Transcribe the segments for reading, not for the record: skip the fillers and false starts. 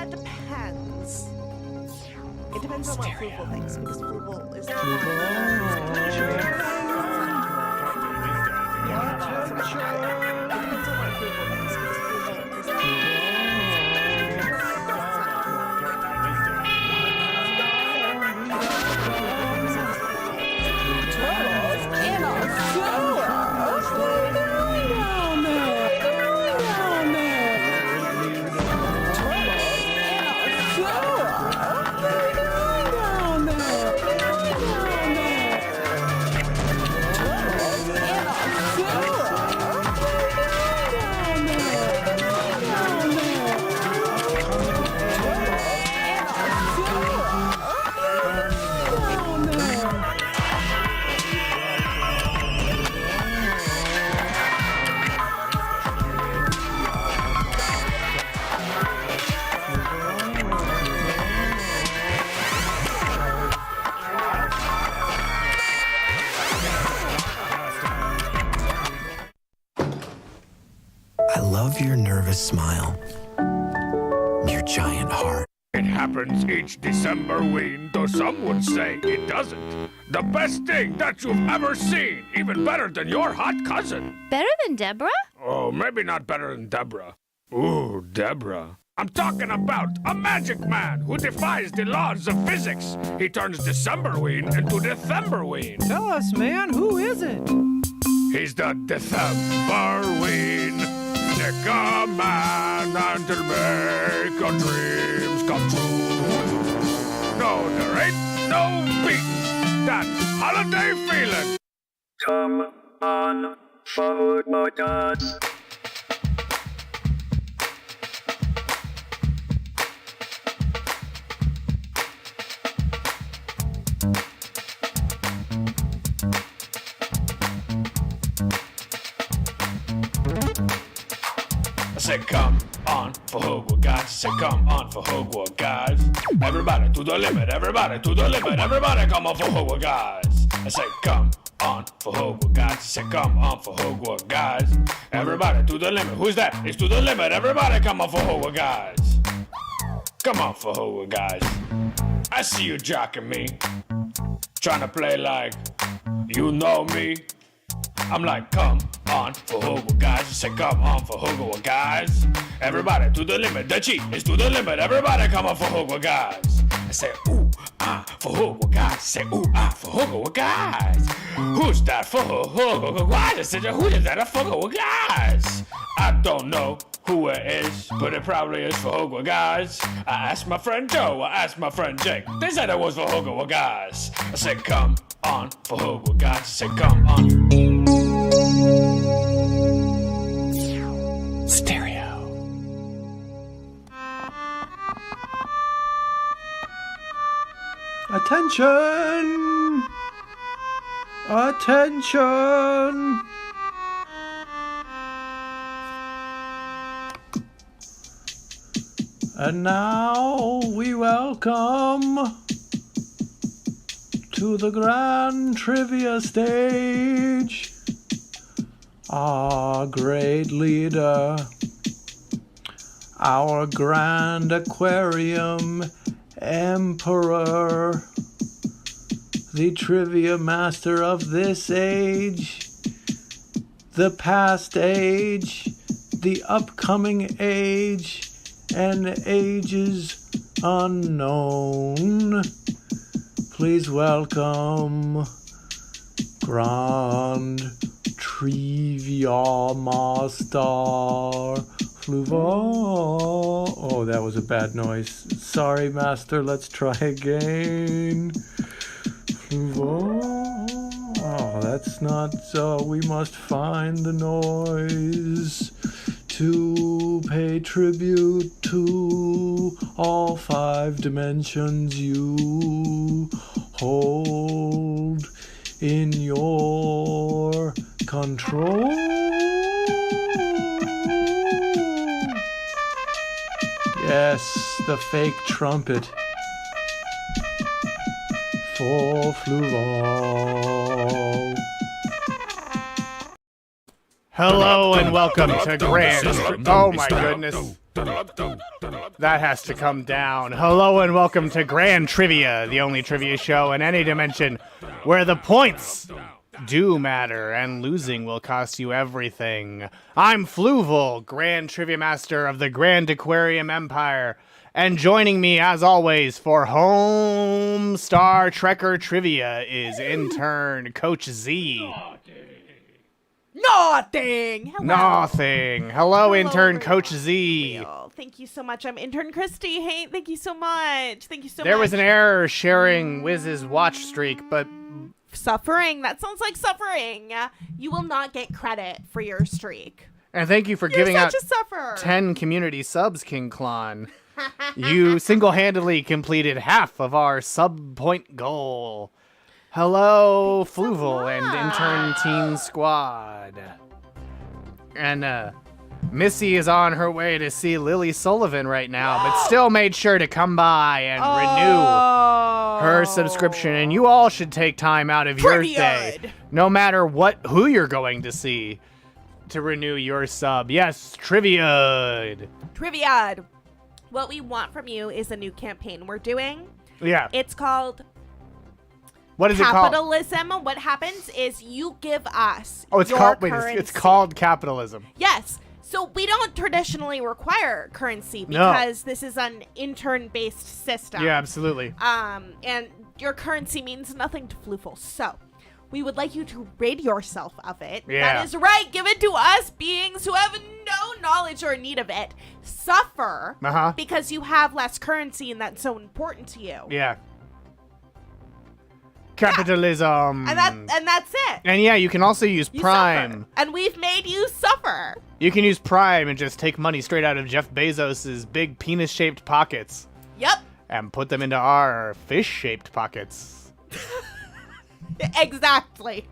that depends. It depends on what Fluval thinks, because Fluval is I love your nervous smile, your giant heart. It happens each Decemberween, though some would say it doesn't. The best thing that you've ever seen, even better than your hot cousin. Better than Deborah? Oh, maybe not better than Deborah. Ooh, Deborah. I'm talking about a magic man who defies the laws of physics. He turns Decemberween into Decemberween. Tell us, man, who is it? He's the Decemberween. Snicker man, and he'll make your dreams come true. No, there ain't no beating that holiday feeling. Come on, food motas. I said, come on for Hogwarts, guys. I said, come on for Hogwarts, guys. Everybody to the limit, everybody to the limit, everybody come on for Hogwarts, guys. I said, come on for Hogwarts, guys. I said, come on for Hogwarts, guys. Everybody to the limit. Who's that? It's to the limit, everybody come on for Hogwarts, guys. Come on for Hogwarts, guys. I see you jocking me, trying to play like you know me. I'm like, come on for Hogwarts, guys. I said, come on for Hogwarts, guys. Everybody to the limit. The cheat is to the limit. Everybody come on for Hogwarts, guys. I said, ooh, ah, for Hogwarts, guys. I said, ooh, ah, for Hogwarts, guys. Who's that for Hogwarts, guys? I said, who is that for Hogwarts, guys? I don't know who it is, but it probably is for Hogwarts, guys. I asked my friend Joe, I asked my friend Jake. They said it was for Hogwarts, guys. I said, come on for Hogwarts, guys. I said, come on. Stereo. Attention! Attention! And now we welcome to the grand trivia stage our great leader, our grand Aquarium Emperor, the trivia master of this age, the past age, the upcoming age, and ages unknown. Please welcome Grand Triviamaster Fluval. Oh, that was a bad noise. Sorry, Master. Let's try again. Fluval. Oh, that's not so. We must find the noise to pay tribute to all 5 dimensions you hold in your control. Yes, the fake trumpet for Fluval. Hello and welcome to Grand. Oh my goodness. That has to come down. Hello and welcome to Grand Trivia, the only trivia show in any dimension where the points do matter and losing will cost you everything. I'm Fluval, Grand Triviamaster of the Grand Aquarium Empire, and joining me as always for Homestar Trekker Trivia is intern Coach Z. Nothing. Hello. Nothing. Hello, intern everyone. Coach Z. Real. Thank you so much. I'm Intern Kristie. Hey, thank you so much. Thank you so much. There was an error sharing Wiz's watch streak, but Suffering. That sounds like suffering. You will not get credit for your streak. and thank you for You're giving out such a sufferer. 10 community subs, King Klon. You single-handedly completed half of our sub-point goal. Hello, Fluval and intern Teen Squad. And Missy is on her way to see Lily Sullivan right now, but still made sure to come by and renew her subscription. And you all should take time out of your day, no matter who you're going to see, to renew your sub. Yes, Trivia. Trivia. What we want from you is a new campaign we're doing. Yeah. It's called What is it called? capitalism. What happens is you give us Oh, it's your called. currency. It's called capitalism. Yes. So we don't traditionally require currency No. because this is an intern-based system. Yeah, absolutely. And your currency means nothing to Fluval. So we would like you to rid yourself of it. Yeah. That is right. Give it to us, beings who have no knowledge or need of it. Suffer because you have less currency and that's so important to you. Yeah. Capitalism. And that's it. And yeah, you can also use You Prime. suffer. And we've made you suffer. You can use Prime and just take money straight out of Jeff Bezos's big penis-shaped pockets Yep. and put them into our fish-shaped pockets. Exactly.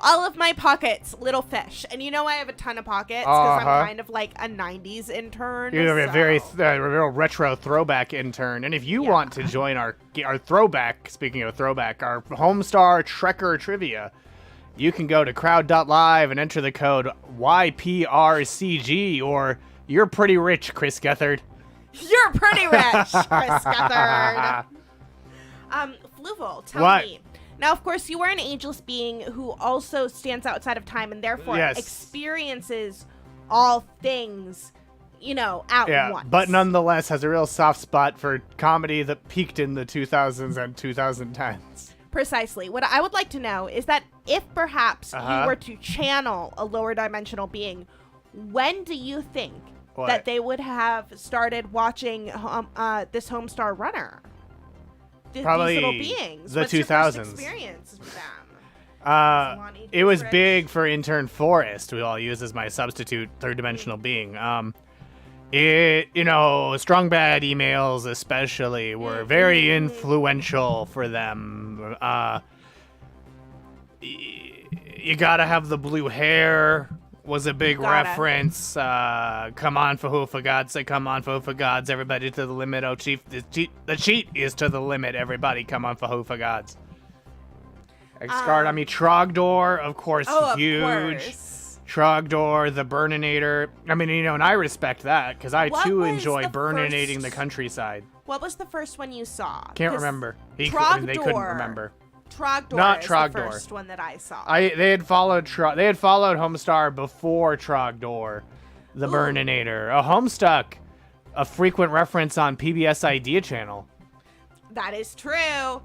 All of my pockets, little fish. And you know I have a ton of pockets because I'm kind of like a 90s intern. You're a so- very real retro throwback intern. And if you want to join our throwback, speaking of throwback, our Homestar Trekker Trivia, you can go to crowd.live and enter the code YPRCG, or You're Pretty Rich, Chris Gethard. You're pretty rich, Chris Gethard. Fluval, tell me. Now, of course, you are an ageless being who also stands outside of time and therefore experiences all things, at once. But nonetheless has a real soft spot for comedy that peaked in the 2000s and 2010s. Precisely. What I would like to know is that if perhaps you were to channel a lower dimensional being, when do you think that they would have started watching this Homestar Runner? Probably these little beings. the What's 2000s. Your first experience with them? It was big for Intern Forest, who I'll use as my substitute third-dimensional being. Strong bad emails especially were very influential for them. You gotta have the blue hair was a big reference. Come on, for God's sake, come on, for God's, everybody to the limit. Oh, chief, the cheat is to the limit. Everybody, come on, for God's. Trogdor, of course, huge. Of course. Trogdor, the Burninator. I mean, and I respect that because I too enjoy burninating the countryside. What was the first one you saw? Can't remember. They couldn't remember. Trogdor Not is Trogdor. the first one that I saw. They had followed Homestar before Trogdor, the Burninator. A Homestuck, a frequent reference on PBS Idea Channel. That is true.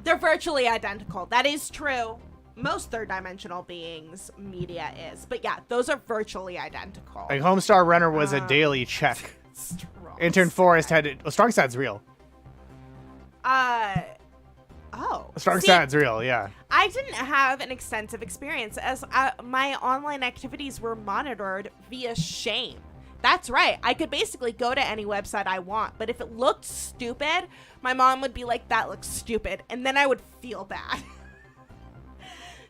They're virtually identical. That is true. Most third-dimensional beings media is. But yeah, those are virtually identical. Like Homestar Runner was a daily check. Intern Forest had Strong Side's real. Strong Side's real, yeah. I didn't have an extensive experience as my online activities were monitored via shame. That's right. I could basically go to any website I want, but if it looked stupid, my mom would be like, that looks stupid, and then I would feel bad.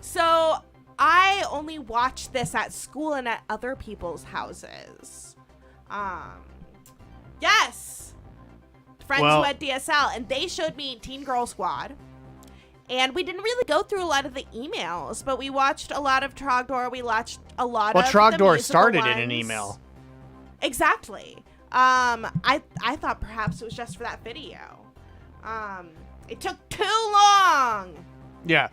So I only watched this at school and at other people's houses. Yes. Friends who had DSL, and they showed me Teen Girl Squad. And we didn't really go through a lot of the emails, but we watched a lot of Trogdor. We watched a lot of the Trogdor musical started ones. in an email. Exactly. I thought perhaps it was just for that video. It took too long. Yeah.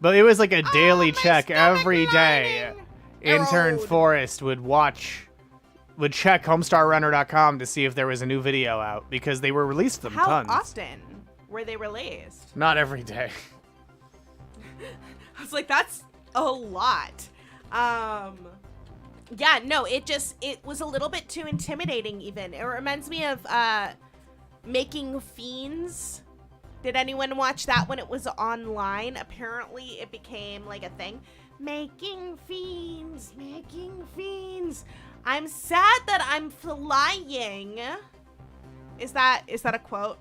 But it was like a daily my check stomach every day. grinding. Intern Erroled. Forrest would check homestarrunner.com to see if there was a new video out because they were released them How tons. often were they released? Not every day. I was like, that's a lot. Yeah, no, it was a little bit too intimidating even. It reminds me of Making Fiends. Did anyone watch that when it was online? Apparently it became like a thing. Making Fiends, Making Fiends. I'm sad that I'm flying. Is that a quote?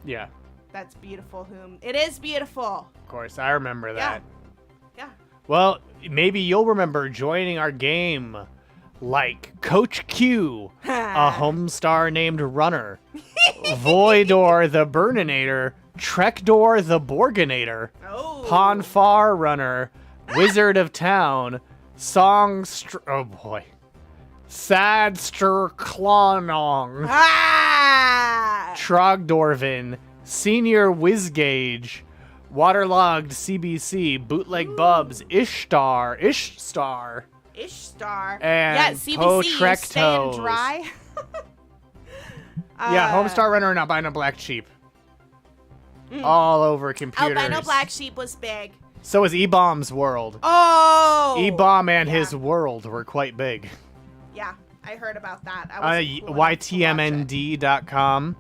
Yeah, That's beautiful, Whom. It is beautiful. of course. I remember that. Yeah. Well, maybe you'll remember joining our game like Coach Q, a Homestar named Runner, Voidor the Burninator, Trekdor the Borginator, Oh. Ponfar Runner, Wizard of Town, oh boy, Sadster Clonong, Ah! Trogdorvin, Senior Whizgage, Waterlogged CBC, Bootleg Bubs, Ishstar, Ishstar. and Yeah, CBC, you staying dry? Yeah, Homestar Runner and Albino Black Sheep. All over computers. Albino Black Sheep was big. So is E-Bomb's World. Oh! E-Bomb and yeah. his world were quite big. Yeah, I heard about that. I was cool enough to watch it. YTMND.com.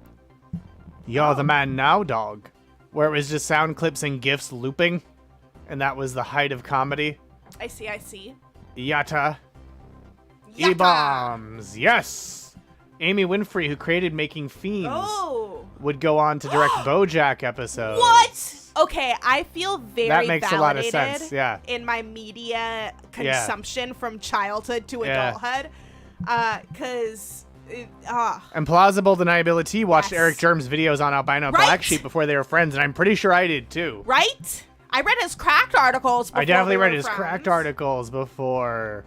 You're the man now, dog. Where it was just sound clips and GIFs looping. And that was the height of comedy. I see. Yatta. Yatta! E-Bombs. Yes. Amy Winfrey, who created Making Fiends, Oh! would go on to direct BoJack episodes. What? Okay, I feel very That makes a lot of validated sense, yeah. in my media consumption from childhood to Yeah. adulthood. Because... And Plausible Deniability watched Yes. Eric Germ's videos on Albino Right? Black Sheep before they were friends, and I'm pretty sure I did too. Right? I read his cracked articles before I definitely we read were his friends. cracked articles before.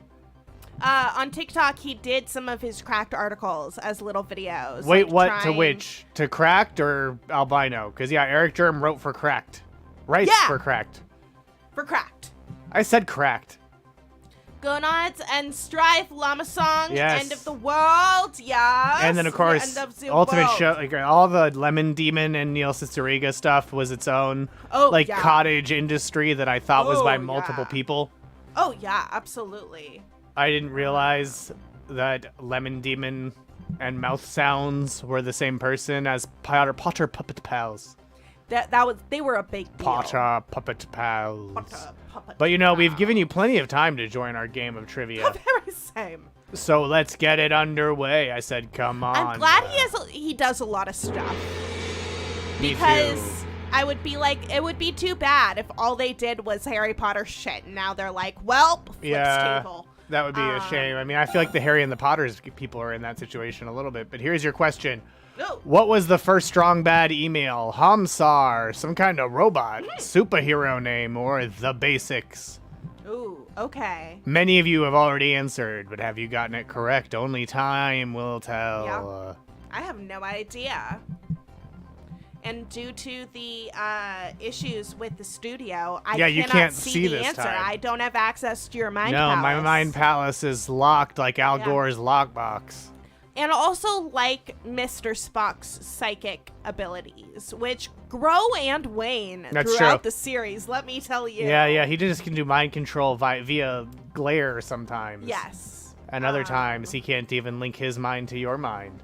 On TikTok, he did some of his cracked articles as little videos. Wait, like what? To trying- which? To Cracked or Albino? Because, yeah, Eric Germ wrote for Cracked. Writes Yeah. for Cracked. For cracked. I said Cracked. Gonads and Strife, Llama Song, Yes. End of the World, yes. And then, of course, The End of the Ultimate World. Show, like all the Lemon Demon and Neil Cicierega stuff was its own, Oh, like, yeah. cottage industry that I thought was Oh, by multiple yeah. people. Oh, yeah, absolutely. I didn't realize that Lemon Demon and Mouth Sounds were the same person as Potter Puppet Pals. They were a big deal. Potter Puppet Pals. Potter Puppet But you know, we've Pals. given you plenty of time to join our game of trivia. The very same. So let's get it underway. I said, come on. I'm glad he does a lot of stuff. Me Because too. I would be like, it would be too bad if all they did was Harry Potter shit, and now they're like, well, flips Yeah, table. that would be a shame. I mean, I feel like the Harry and the Potters people are in that situation a little bit. But here's your question. No. What was the first strong bad email? Homsar, some kind of robot, superhero name, or the basics? Ooh, okay. Many of you have already answered, but have you gotten it correct? Only time will tell. Yeah. I have no idea. And due to the issues with the studio, I Yeah, you cannot can't see see the this answer. time. I don't have access to your mind No, palace. my mind palace is locked like Al Yeah. Gore's lockbox. And also like Mr. Spock's psychic abilities, which grow and wane That's throughout true. the series, let me tell you. Yeah, he just can do mind control via glare sometimes. Yes. And other times he can't even link his mind to your mind.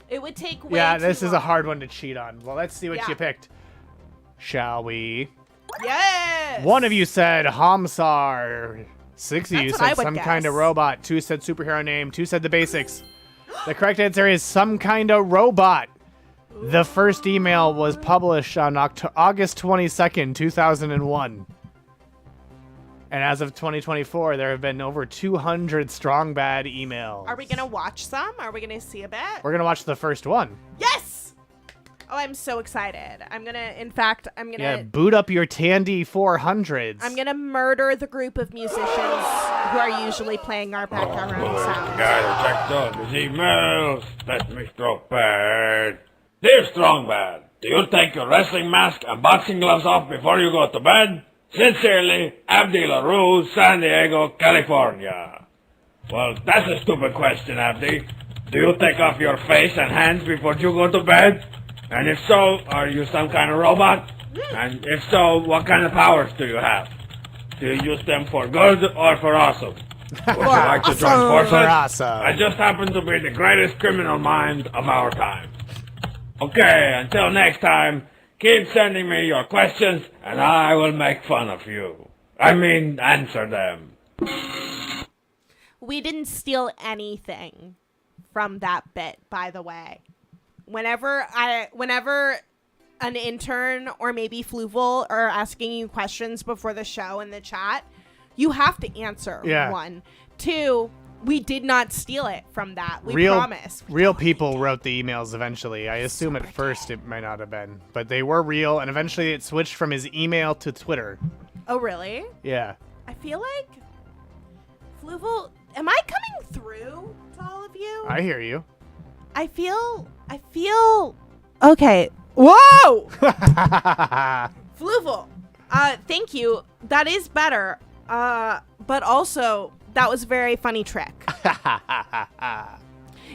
It would take way Yeah, too this is a long. hard one to cheat on. Well, let's see what Yeah. you picked. Shall we? Yes! One of you said Homsar. 6 of you That's what I said would some kind of guess. robot. 2 said superhero name. 2 said the basics. The correct answer is some kind of robot. The first email was published on August 22nd, 2001. And as of 2024, there have been over 200 strong bad emails. Are we going to watch some? Are we going to see a bit? We're going to watch the first one. Yes! Oh, I'm so excited. I'm going to, in fact, Yeah, boot up your Tandy 400s. I'm going to murder the group of musicians who are usually playing our background sound. Gotta check those emails. Let me stroke bad. Dear Strongbad, do you take your wrestling mask and boxing gloves off before you go to bed? Sincerely, Abdi LaRue, San Diego, California. Well, that's a stupid question, Abdi. Do you take off your face and hands before you go to bed? And if so, are you some kind of robot? And if so, what kind of powers do you have? Do you use them for good or for awesome? Would you like to join forces? For awesome. I just happen to be the greatest criminal mind of our time. Okay, until next time, keep sending me your questions and I will make fun of you. I mean, answer them. We didn't steal anything from that bit, by the way. Whenever an intern or maybe Fluval are asking you questions before the show in the chat, you have to answer. Yeah. 1. 2, we did not steal it from that. We promise. Real people wrote the emails eventually. I assume at first it might not have been, but they were real, and eventually it switched from his email to Twitter. Oh, really? Yeah. I feel like Fluval, am I coming through to all of you? I hear you. I feel okay. Whoa! Fluval. Thank you. That is better. But also that was a very funny trick.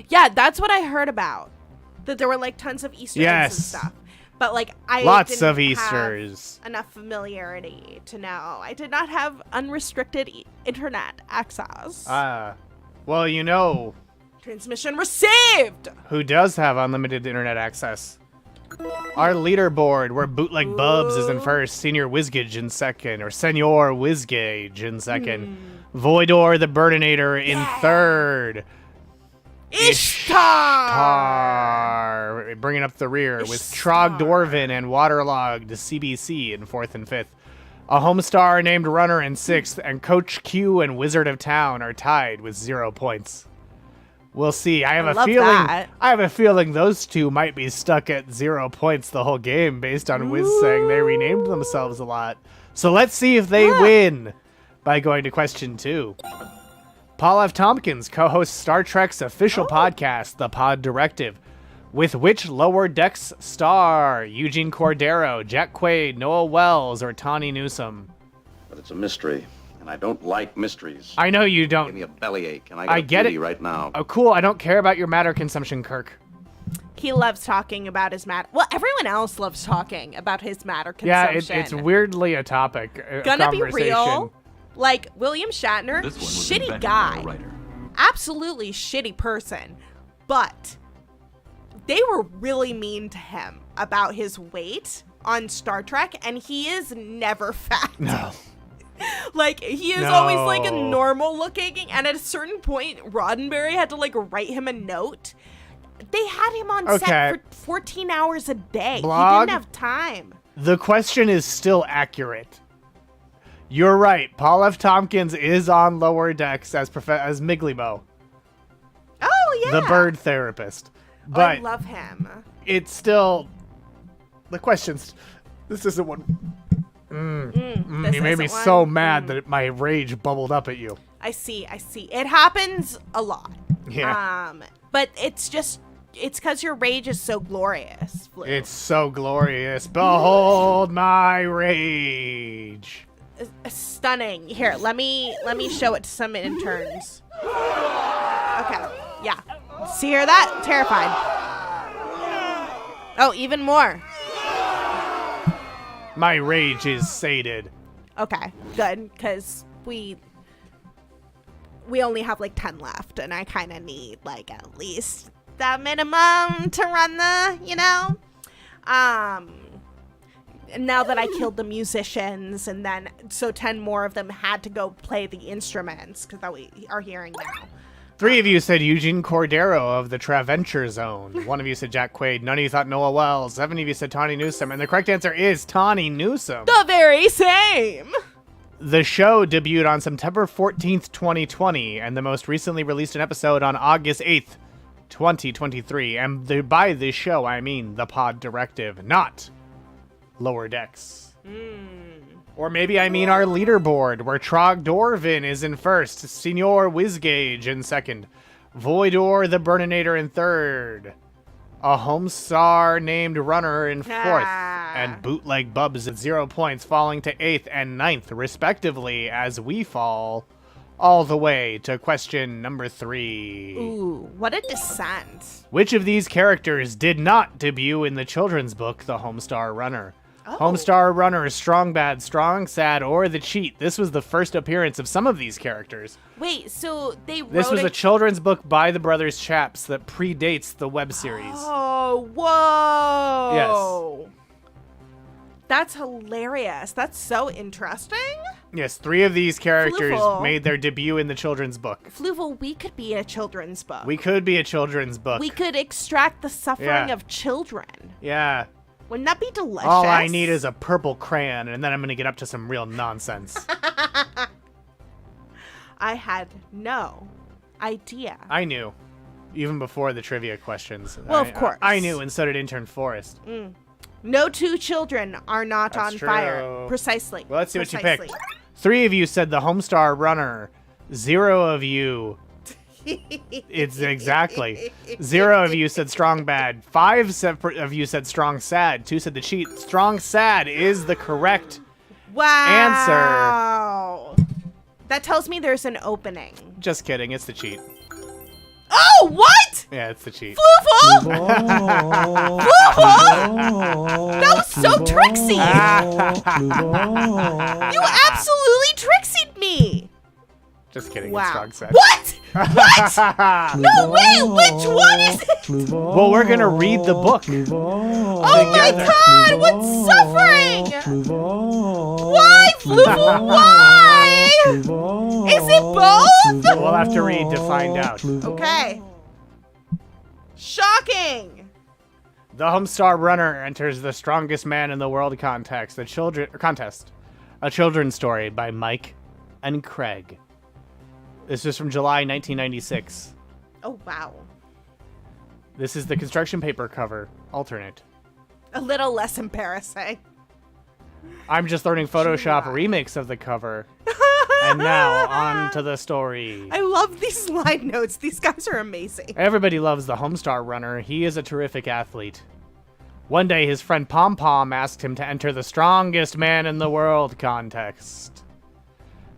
Yeah, that's what I heard about. That there were like tons of Easter eggs and stuff. But like lots didn't of Easters. Have enough familiarity to know. I did not have unrestricted internet access. Well, you know. Transmission received! Who does have unlimited internet access? Our leaderboard, where Bootleg Bubs is in first, Senior Whizgage in second, or Senor Whizgage in second, Voidor the Burninator in third, Ishtar bringing up the rear with Trog Dwarven and Waterlogged CBC in fourth and fifth. A Homestar named Runner in sixth, and Coach Q and Wizard of Town are tied with 0 points. We'll see. I have a feeling those two might be stuck at 0 points the whole game based on Wiz saying they renamed themselves a lot. So let's see if they win by going to question 2. Paul F. Tompkins co-hosts Star Trek's official podcast, The Pod Directive, with which Lower Decks star Eugene Cordero, Jack Quaid, Noah Wells, or Tawny Newsome? But it's a mystery. And I don't like mysteries. I know you don't. Give me a bellyache, and I get it right now. Oh, cool. I don't care about your matter consumption, Kirk. He loves talking about his matter. Well, everyone else loves talking about his matter consumption. Yeah, it's weirdly a topic. Gonna be real. Like, William Shatner, shitty guy. Absolutely shitty person. But they were really mean to him about his weight on Star Trek, and he is never fat. No. Like, he is always, like, a normal looking, and at a certain point, Roddenberry had to, like, write him a note. They had him on set for 14 hours a day. Blog, he didn't have time. The question is still accurate. You're right. Paul F. Tompkins is on Lower Decks as Miglimo. Oh, yeah. The bird therapist. But I love him. It's still... The question's... This isn't one... you made me so mad that my rage bubbled up at you. I see. It happens a lot. Yeah. But it's because your rage is so glorious, Blue. It's so glorious. Behold my rage. Stunning. Here, let me show it to some interns. Okay. Yeah. See, hear that? Terrified. Oh, even more. My rage is sated. Okay, good, because we only have like 10 left, and I kind of need like at least that minimum to run the, now that I killed the musicians, and then so 10 more of them had to go play the instruments, because that we are hearing now. 3 of you said Eugene Cordero of the Traventure Zone. 1 of you said Jack Quaid. None of you thought Noah Wells. 7 of you said Tawny Newsome. And the correct answer is Tawny Newsome. The very same! The show debuted on September 14th, 2020, and the most recently released an episode on August 8th, 2023. And by this show, I mean the Pod Directive, not Lower Decks. Or maybe I mean our leaderboard, where Trogdorvin is in first, Senor Whizgage in second, Voidor the Burninator in third, a Homestar named Runner in fourth, and Bootleg Bubs at 0 points, falling to 8th and 9th, respectively, as we fall all the way to question number 3. Ooh, what a descent. Which of these characters did not debut in the children's book, The Homestar Runner? Oh. Homestar Runner, Strong Bad, Strong Sad, or The Cheat. This was the first appearance of some of these characters. Wait, so they wrote This was a children's book by the Brothers Chaps that predates the web series. Oh, whoa. Yes. That's hilarious. That's so interesting. Yes, 3 of these characters Fluval. made their debut in the children's book. Fluval, we could be a children's book. We could be a children's book. We could extract the suffering of children. Yeah. Wouldn't that be delicious? All I need is a purple crayon, and then I'm going to get up to some real nonsense. I had no idea. I knew. Even before the trivia questions. Well, of course. I knew, and so did Intern Forrest. No 2 children are not That's on true. fire. Precisely. Well, let's see what you Precisely. picked. 3 of you said the Homestar Runner. 0 of you. It's exactly. 0 of you said Strong Bad. 5 of you said Strong Sad. 2 said The Cheat. Strong Sad is the correct Wow. That tells me there's an opening. Just kidding. It's The Cheat. Oh, what? Yeah, it's The Cheat. Fluval! That was so tricksy! You absolutely trixied me! Just kidding. It's Wow. Strong Sad. What? What? No way! Which one is it? Well, we're going to read the book. Oh my god! What suffering! Why, Fluval? Why? Is it both? We'll have to read to find out. Okay. Shocking! The Homestar Runner enters the Strongest Man in the World contest. A children's story by Mike and Craig. This is from July 1996. Oh, wow. This is the construction paper cover, alternate. A little less embarrassing. I'm just learning Photoshop remix of the cover. And now, on to the story. I love these line notes. These guys are amazing. Everybody loves the Homestar Runner. He is a terrific athlete. One day, his friend Pom Pom asked him to enter the Strongest Man in the World contest.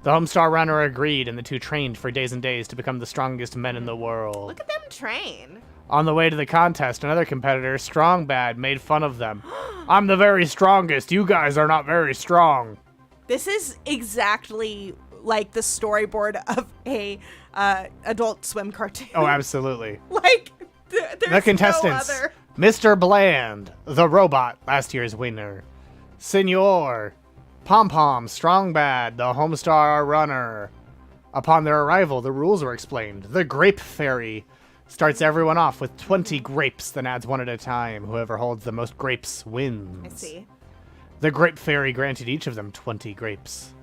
The Homestar Runner agreed, and the two trained for days and days to become the strongest men in the world. Look at them train. On the way to the contest, another competitor, Strong Bad, made fun of them. I'm the very strongest. You guys are not very strong. This is exactly like the storyboard of a Adult Swim cartoon. Oh, absolutely. Like, there's The contestants. no other. Mr. Bland, the robot, last year's winner. Senor, Pom Pom, Strong Bad, the Homestar Runner. Upon their arrival, the rules were explained. The Grape Fairy starts everyone off with 20 grapes, then adds one at a time. Whoever holds the most grapes wins. I see. The Grape Fairy granted each of them 20 grapes.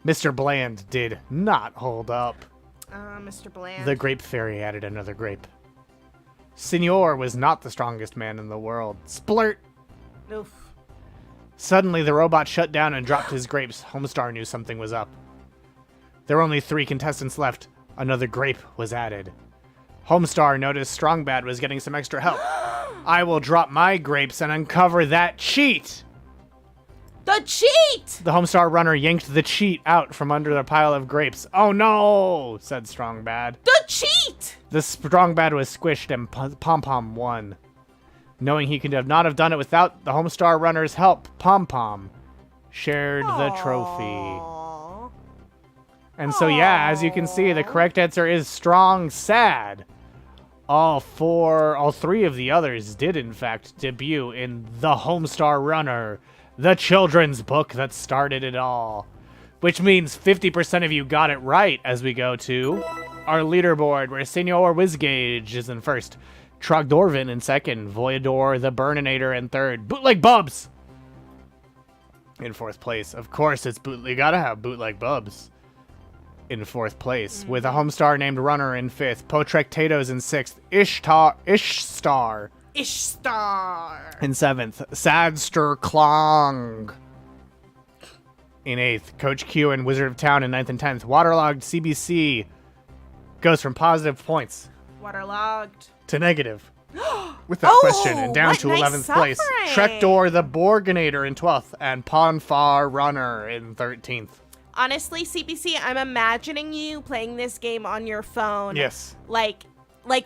Mr. Bland did not hold up. Mr. Bland. The Grape Fairy added another grape. Senor was not the strongest man in the world. Splurt! Oof. Suddenly, the robot shut down and dropped his grapes. Homestar knew something was up. There were only 3 contestants left. Another grape was added. Homestar noticed Strong Bad was getting some extra help. I will drop my grapes and uncover that cheat! The cheat! The Homestar Runner yanked the cheat out from under the pile of grapes. Oh no, said Strong Bad. The cheat! The Strong Bad was squished and Pom Pom won. Knowing he could not have done it without the Homestar Runner's help, Pom Pom shared the trophy. Aww. And so, yeah, as you can see, the correct answer is Strong Sad. All 3 of the others did, in fact, debut in The Homestar Runner, the children's book that started it all. Which means 50% of you got it right as we go to our leaderboard, where Senor Whizgage is in first, Trogdorvin in second, Voidor the Burninator in third, Bootleg Bubs in fourth place. Of course, you gotta have Bootleg Bubs in fourth place, with a Homestar named Runner in fifth, Potrectatos in sixth, Ishstar in seventh, Sadster Klong in 8th. Coach Q and Wizard of Town in 9th and 10th. Waterlogged CBC goes from positive points Waterlogged to negative. Without question, and down to 11th place. Trektor the Borganator in 12th, and Ponfar Runner in 13th. Honestly, CBC, I'm imagining you playing this game on your phone. Yes. Like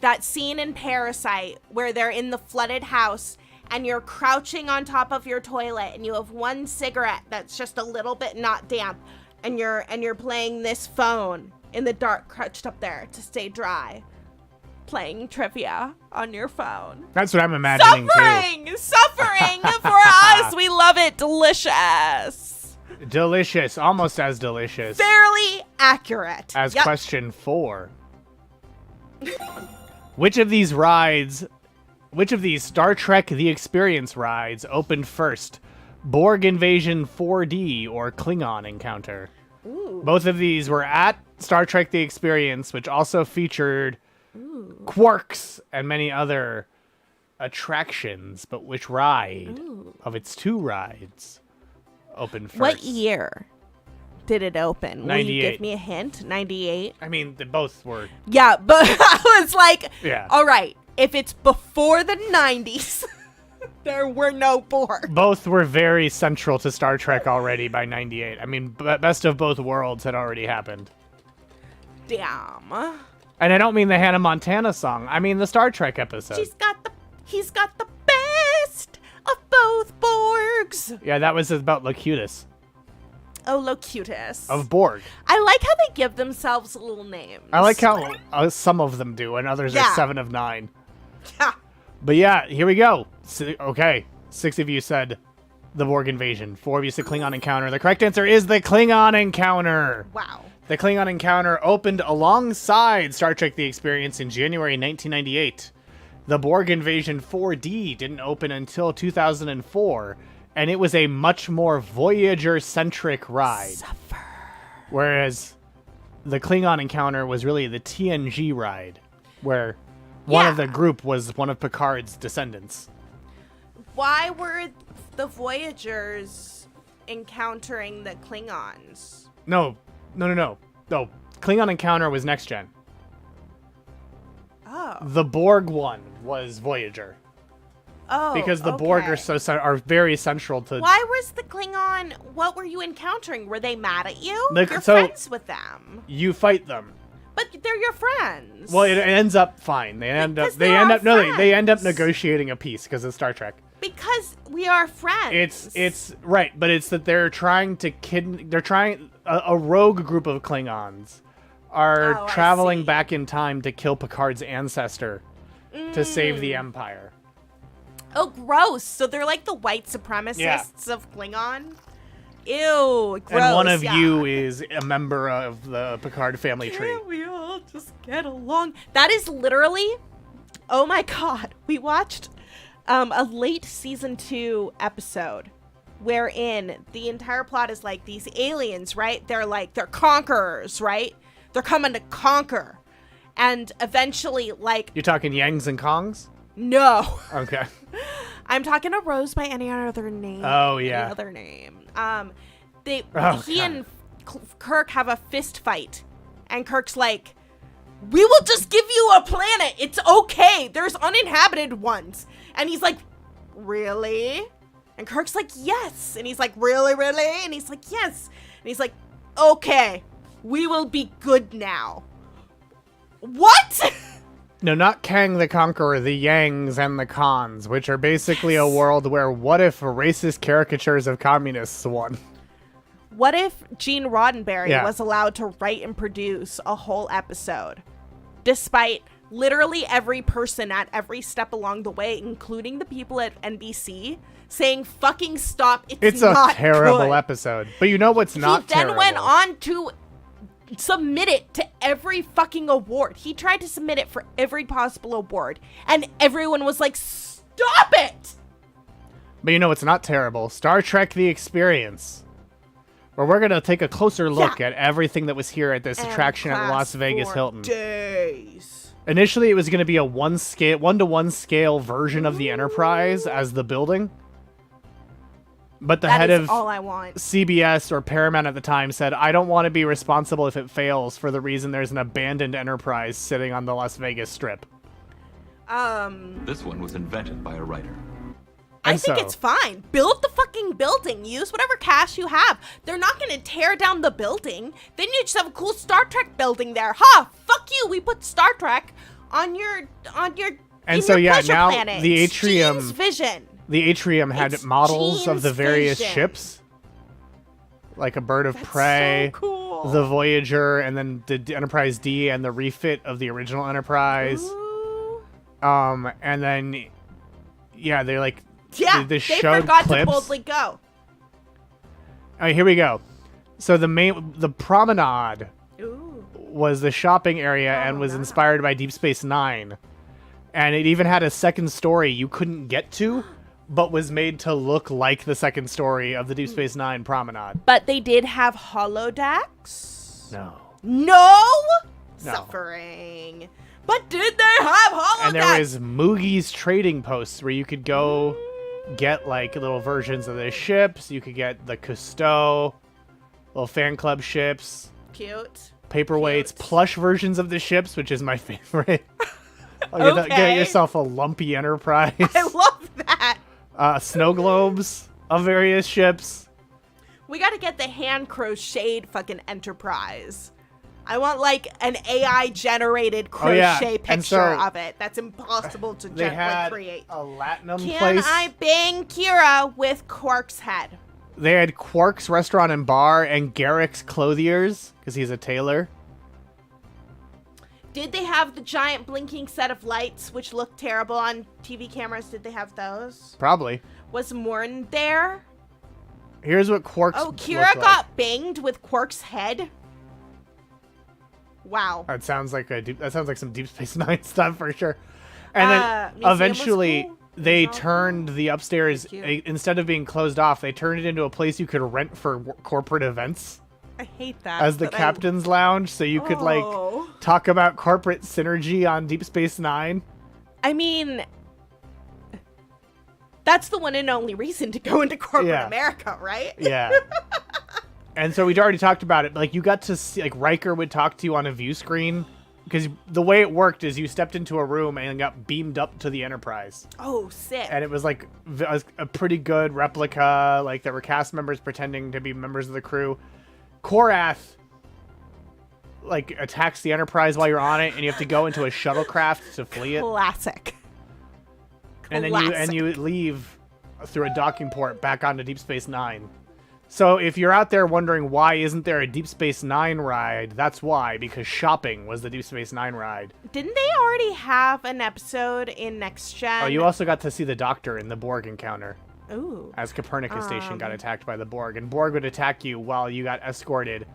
that scene in Parasite where they're in the flooded house and you're crouching on top of your toilet and you have one cigarette that's just a little bit not damp, and you're playing this phone in the dark, crouched up there to stay dry. Playing trivia on your phone. That's what I'm imagining Suffering for us. We love it. Delicious. Delicious. Almost as delicious. Fairly accurate. As question 4. Which of these Star Trek The Experience rides opened first? Borg Invasion 4D or Klingon Encounter? Ooh. Both of these were at Star Trek The Experience, which also featured Quarks and many other attractions, but which ride of its 2 rides opened first? What year did it open? 98. Will you give me a hint? 98? I mean, they both were. Yeah, but I was like, Yeah. All right, if it's before the 90s, there were no Borg. Both were very central to Star Trek already by 98. I mean, Best of Both Worlds had already happened. Damn. And I don't mean the Hannah Montana song. I mean the Star Trek episode. He's got the best of both Borgs. Yeah, that was about Locutus. Oh, Locutus. Of Borg. I like how they give themselves little names. I like how some of them do, and others are 7 of 9. Yeah. But yeah, here we go. Okay, 6 of you said the Borg invasion. 4 of you said Klingon Encounter. The correct answer is the Klingon Encounter. Wow. The Klingon Encounter opened alongside Star Trek The Experience in January 1998. The Borg Invasion 4D didn't open until 2004, and it was a much more Voyager-centric ride. Whereas the Klingon Encounter was really the TNG ride, where one of the group was one of Picard's descendants. Why were the Voyagers encountering the Klingons? No. Klingon Encounter was next gen. Oh. The Borg one was Voyager. Oh, because the Borg are very central to. Why was the Klingon? What were you encountering? Were they mad at you? You're friends with them. You fight them. But they're your friends. Well, it ends up fine. They end up negotiating a peace because of Star Trek. Because we are friends. It's right, but it's that they're trying to a rogue group of Klingons are traveling back in time to kill Picard's ancestor to save the Empire. Oh, gross. So they're like the white supremacists of Klingon? Ew, gross. And one of you is a member of the Picard family tree. Can't we all just get along? That is literally, oh my god. We watched a late season 2 episode wherein the entire plot is like these aliens, right? They're conquerors, right? They're coming to conquer. And eventually, like... You're talking Yangs and Kongs? No. Okay. I'm talking a Rose by any other name. Oh, yeah. Any other name. He and Kirk have a fist fight. And Kirk's like, we will just give you a planet. It's okay. There's uninhabited ones. And he's like, really? And Kirk's like, yes. And he's like, really? And he's like, yes. And he's like, okay, we will be good now. What? No, not Kang the Conqueror, the Yangs and the Khans, which are basically a world where what if racist caricatures of communists won? What if Gene Roddenberry was allowed to write and produce a whole episode, despite literally every person at every step along the way, including the people at NBC, saying "fucking stop"? It's not a terrible good. episode. But you know what's not terrible? He then went on to submit it to every fucking award. He tried to submit it for every possible award, and everyone was like, "Stop it!" But you know what's not terrible? Star Trek: The Experience, where we're gonna take a closer look at everything that was here at this attraction at Las Vegas Hilton. Days. Initially, it was going to be a 1-to-1 scale version of the Enterprise as the building. But the That head is of all I want. CBS or Paramount at the time said, I don't want to be responsible if it fails for the reason there's an abandoned enterprise sitting on the Las Vegas Strip. This one was invented by a writer. I think it's fine. Build the fucking building. Use whatever cash you have. They're not going to tear down the building. Then you just have a cool Star Trek building there. Ha! Fuck you. We put Star Trek on your And so yeah, now planet. the atrium Gene's vision. The atrium had It's models of the Gene's various vision. ships, like a bird of That's prey, so cool. the Voyager, and then the Enterprise D and the refit of the original Enterprise. Ooh. And then yeah, they're like Yeah, they they showed forgot clips. to boldly go. All right, here we go. So the promenade Ooh. was the shopping area and was inspired by Deep Space Nine. And it even had a second story you couldn't get to, but was made to look like the second story of the Deep Space Nine promenade. But they did have holodecks. No. No? No. Suffering. But did they have holodecks? And there was Moogie's trading posts where you could go get like little versions of the ships. You could get the Cousteau, little fan club ships, Cute. paperweights, Cute. plush versions of the ships, which is my favorite. Get Okay. yourself a lumpy Enterprise. I love that. Snow globes of various ships. We gotta get the hand crocheted fucking Enterprise. I want like an AI generated crochet And picture so of it. That's impossible to They had create. a Latinum Can place. I bang Kira with Quark's head? They had Quark's Restaurant and Bar and Garrick's Clothiers, because he's a tailor. Did they have the giant blinking set of lights, which looked terrible on TV cameras? Did they have those? Probably. Was Morn there? Here's what Quark's Oh, Kira looked like. got banged with Quark's head? Wow. That sounds like some Deep Space Nine stuff for sure. And then Museum was eventually cool. they It was all turned the upstairs, Cute. instead of being closed off, they turned it into a place you could rent for corporate events I hate that. as the but captain's lounge, so you could like Oh. talk about corporate synergy on Deep Space Nine. I mean, that's the one and only reason to go into corporate Yeah. America, right? Yeah. And so we'd already talked about it. Like, you got to see, like, Riker would talk to you on a view screen. Because the way it worked is you stepped into a room and got beamed up to the Enterprise. Oh, sick. And it was, like, a pretty good replica. Like, there were cast members pretending to be members of the crew. Korath, like, attacks the Enterprise while you're on it, and you have to go into a shuttlecraft to flee it. Classic. And then Classic. you leave through a docking port back onto Deep Space Nine. So if you're out there wondering why isn't there a Deep Space Nine ride, that's why, because shopping was the Deep Space Nine ride. Didn't they already have an episode in Next Gen? Oh, you also got to see the Doctor in the Borg encounter Ooh. as Copernicus Station got attacked by the Borg. And Borg would attack you while you got escorted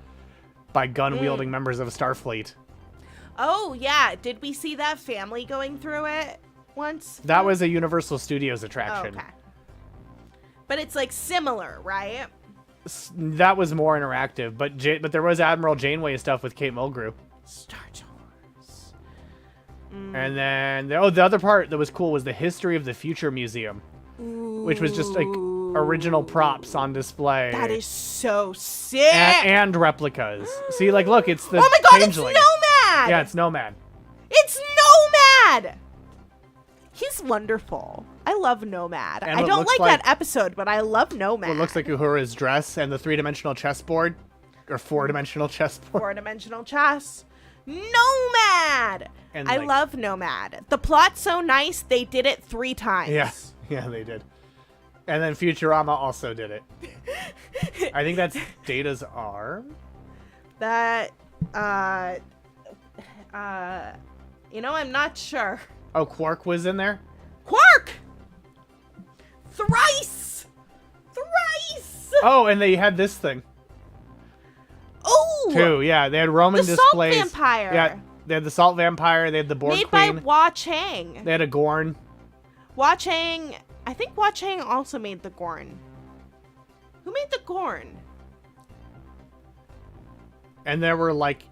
by gun-wielding members of Starfleet. Oh, yeah. Did we see that family going through it once? That was a Universal Studios Oh, attraction. okay. But it's like similar, right? That was more interactive, but there was Admiral Janeway stuff with Kate Mulgrew. Star Tours. And then, the other part that was cool was the History of the Future Museum, which was just like original props on display. That is so sick. and replicas. See, like, look, it's the Oh my god, changeling. it's Nomad! Yeah, it's Nomad. It's Nomad! He's wonderful. I love Nomad. And I what don't looks like that episode, but I love Nomad. What looks like Uhura's dress and the 3-dimensional chessboard, or 4-dimensional chessboard. 4-dimensional chess. Nomad! And, I like- love Nomad. The plot's so nice, they did it 3 times. Yeah, they did. And then Futurama also did it. I think that's Data's arm. That, I'm not sure. Oh, Quark was in there? Quark! Thrice! Oh, and they had this thing, Oh! too. Yeah, they had Roman The Salt displays. Vampire. Yeah, they had the Salt Vampire, they had the Borg Made Queen. by Hua Chang. They had a Gorn. Hua Chang, I think Hua Chang also made the Gorn. Who made the Gorn? And there were, like...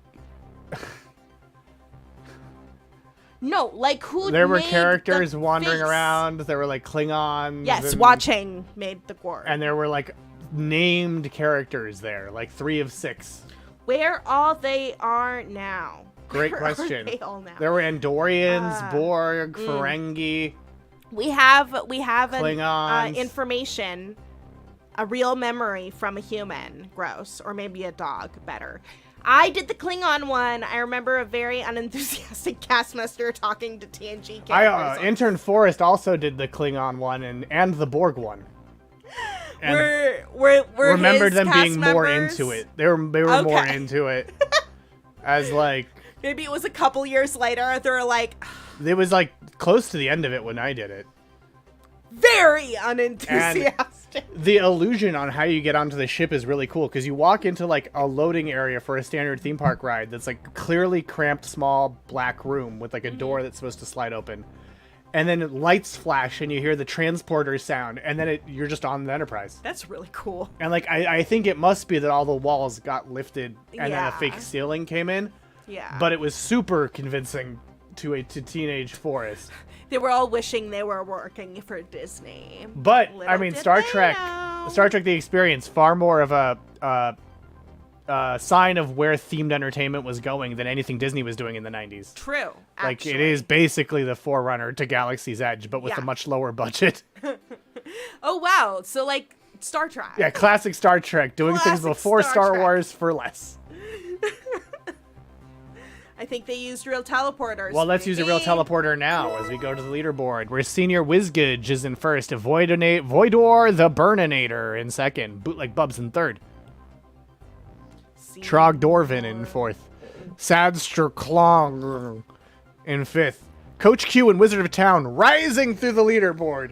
No, like who There were made characters the wandering face? around. There were like Klingons. Yes, and, watching made the gore. And there were like named characters there, like 3 of 6. Where all they are now? Great Where question. Are they all now? There were Andorians, Borg, Ferengi. We have an, Klingons. information, a real memory from a human. Gross, or maybe a dog. Better. I did the Klingon one. I remember a very unenthusiastic castmaster talking to TNG characters. Intern Forrest also did the Klingon one and the Borg one. And we're remembered his them being cast more members? into it. They were more into it. As like Maybe it was a couple years later. They're like, it was like close to the end of it when I did it. very unenthusiastic. The illusion on how you get onto the ship is really cool because you walk into like a loading area for a standard theme park ride that's like clearly cramped, small black room with like a door that's supposed to slide open, and then lights flash and you hear the transporter sound, and then you're just on the Enterprise. That's really cool. And like I think it must be that all the walls got lifted and then Yeah. a fake ceiling came in. Yeah. But it was super convincing to teenage Forrest. They were all wishing they were working for Disney. But Little I mean, did Star they Trek, know. Star Trek: The Experience, far more of a sign of where themed entertainment was going than anything Disney was doing in the 90s. True. Like actually. it is basically the forerunner to Galaxy's Edge, but with a Yeah. much lower budget. Oh wow! So like Star Trek. Yeah, classic Star Trek, doing things Classic before Star Star Trek. Wars for less. I think they used real teleporters. Well, let's use a real maybe. teleporter now as we go to the leaderboard, where Senior Whizgage is in first, Voidor the Burninator in second, Bootleg Bubs in third, Trogdorvin in fourth, Sadster Klong in fifth, Coach Q and Wizard of Town rising through the leaderboard.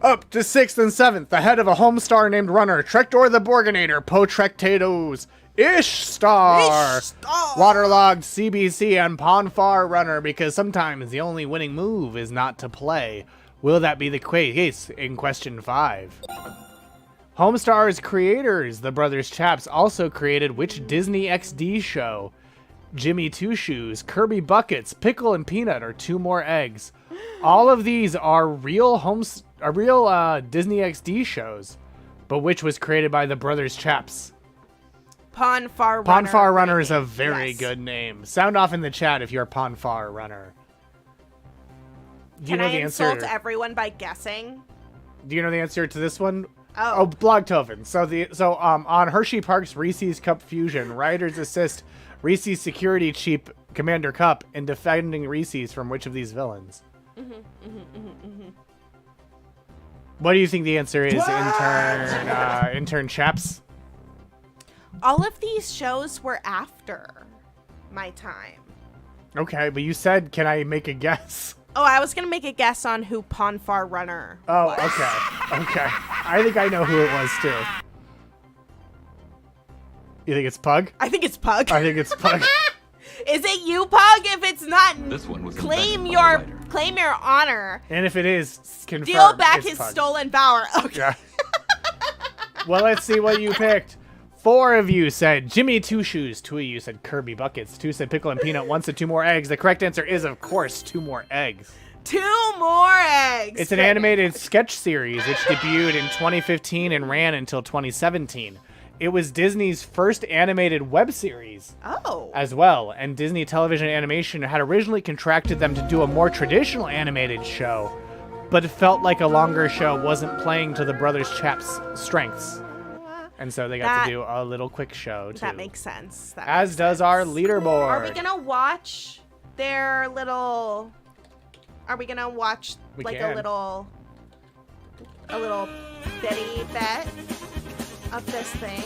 Up to 6th and 7th, ahead of a Homestar named runner, Trektor the Borginator, Potrectatos, Ishtar, Waterlogged CBC, and Ponfar runner, because sometimes the only winning move is not to play. Will that be the case in question 5? Homestar's creators, the Brothers Chaps, also created which Disney XD show? Jimmy Two Shoes, Kirby Buckets, Pickle and Peanut, or Two More Eggs. All of these are real Disney XD shows, but which was created by the Brothers Chaps? Ponfar Runner. Ponfar Runner is a maybe. very Yes. good name. Sound off in the chat if you're a Ponfar Runner. Do you Can know I the answer? insult everyone by guessing? Do you know the answer to this one? Oh. Blogtoven. So on Hershey Park's Reese's Cup Fusion, riders assist Reese's security chief Commander Cup in defending Reese's from which of these villains? What do you think the answer is, intern Chaps? All of these shows were after my time. Okay, but you said, can I make a guess? Oh, I was gonna make a guess on who Ponfar Runner Oh, was. okay. I think I know who it was too. You think it's Pug? I think it's Pug. I think it's Pug. Is it you, Pug? If it's not, This one was claim invented by a your writer. honor. And if it is, confirm Steal back it's his Pug. stolen power. Okay. Yeah. Well, let's see what you picked. 4 of you said Jimmy Two Shoes. 2 of you said Kirby Buckets. 2 said Pickle and Peanut. 1 said Two More Eggs. The correct answer is, of course, Two More Eggs. 2 more eggs. It's an animated sketch series which debuted in 2015 and ran until 2017. It was Disney's first animated web series Oh. as well, and Disney Television Animation had originally contracted them to do a more traditional animated show, but it felt like a longer show wasn't playing to the Brothers Chaps' strengths. And so they got to do a little quick show, too. That makes sense. As does our leaderboard. Are we gonna watch their little? Are we gonna watch We like can. a little bitty bit of this thing?